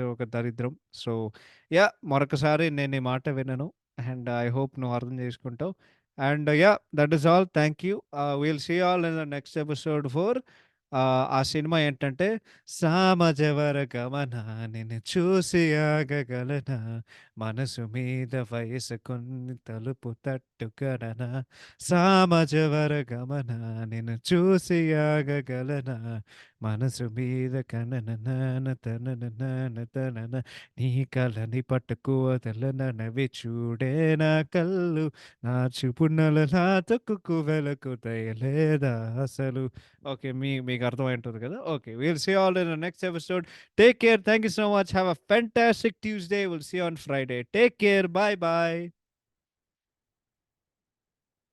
ఒక దరిద్రం. So, yeah! మరొకసారి నేను ఈ మాట వినను. అండ్ ఐ హోప్ నువ్వు అర్థం చేసుకుంటావు. And yeah! That is all. Thank you. Will see you all in the next episode 4. ఆ సినిమా ఏంటంటే 'సామజవర గమన నిన్ను చూసి ఆగగలనా మనసు మీద వయసుకొని తలుపు తట్టుగలనా సామజవర గమన నిన్ను చూసి ఆగగలనా మనసు మీద కననన తననన తనన నీ కలని పట్టుకు వదలనవి చూడే నా కళ్ళు నా చూపునల తొక్కుకు వెలకు దయలేదా అసలు. ఓకే. మీకు అర్థమై ఉంటది కదా! Okay. Will see you all in the next episode. Take care. Thank you so much. Have a fantastic Tuesday. Will see you on Friday. Take care. Bye by.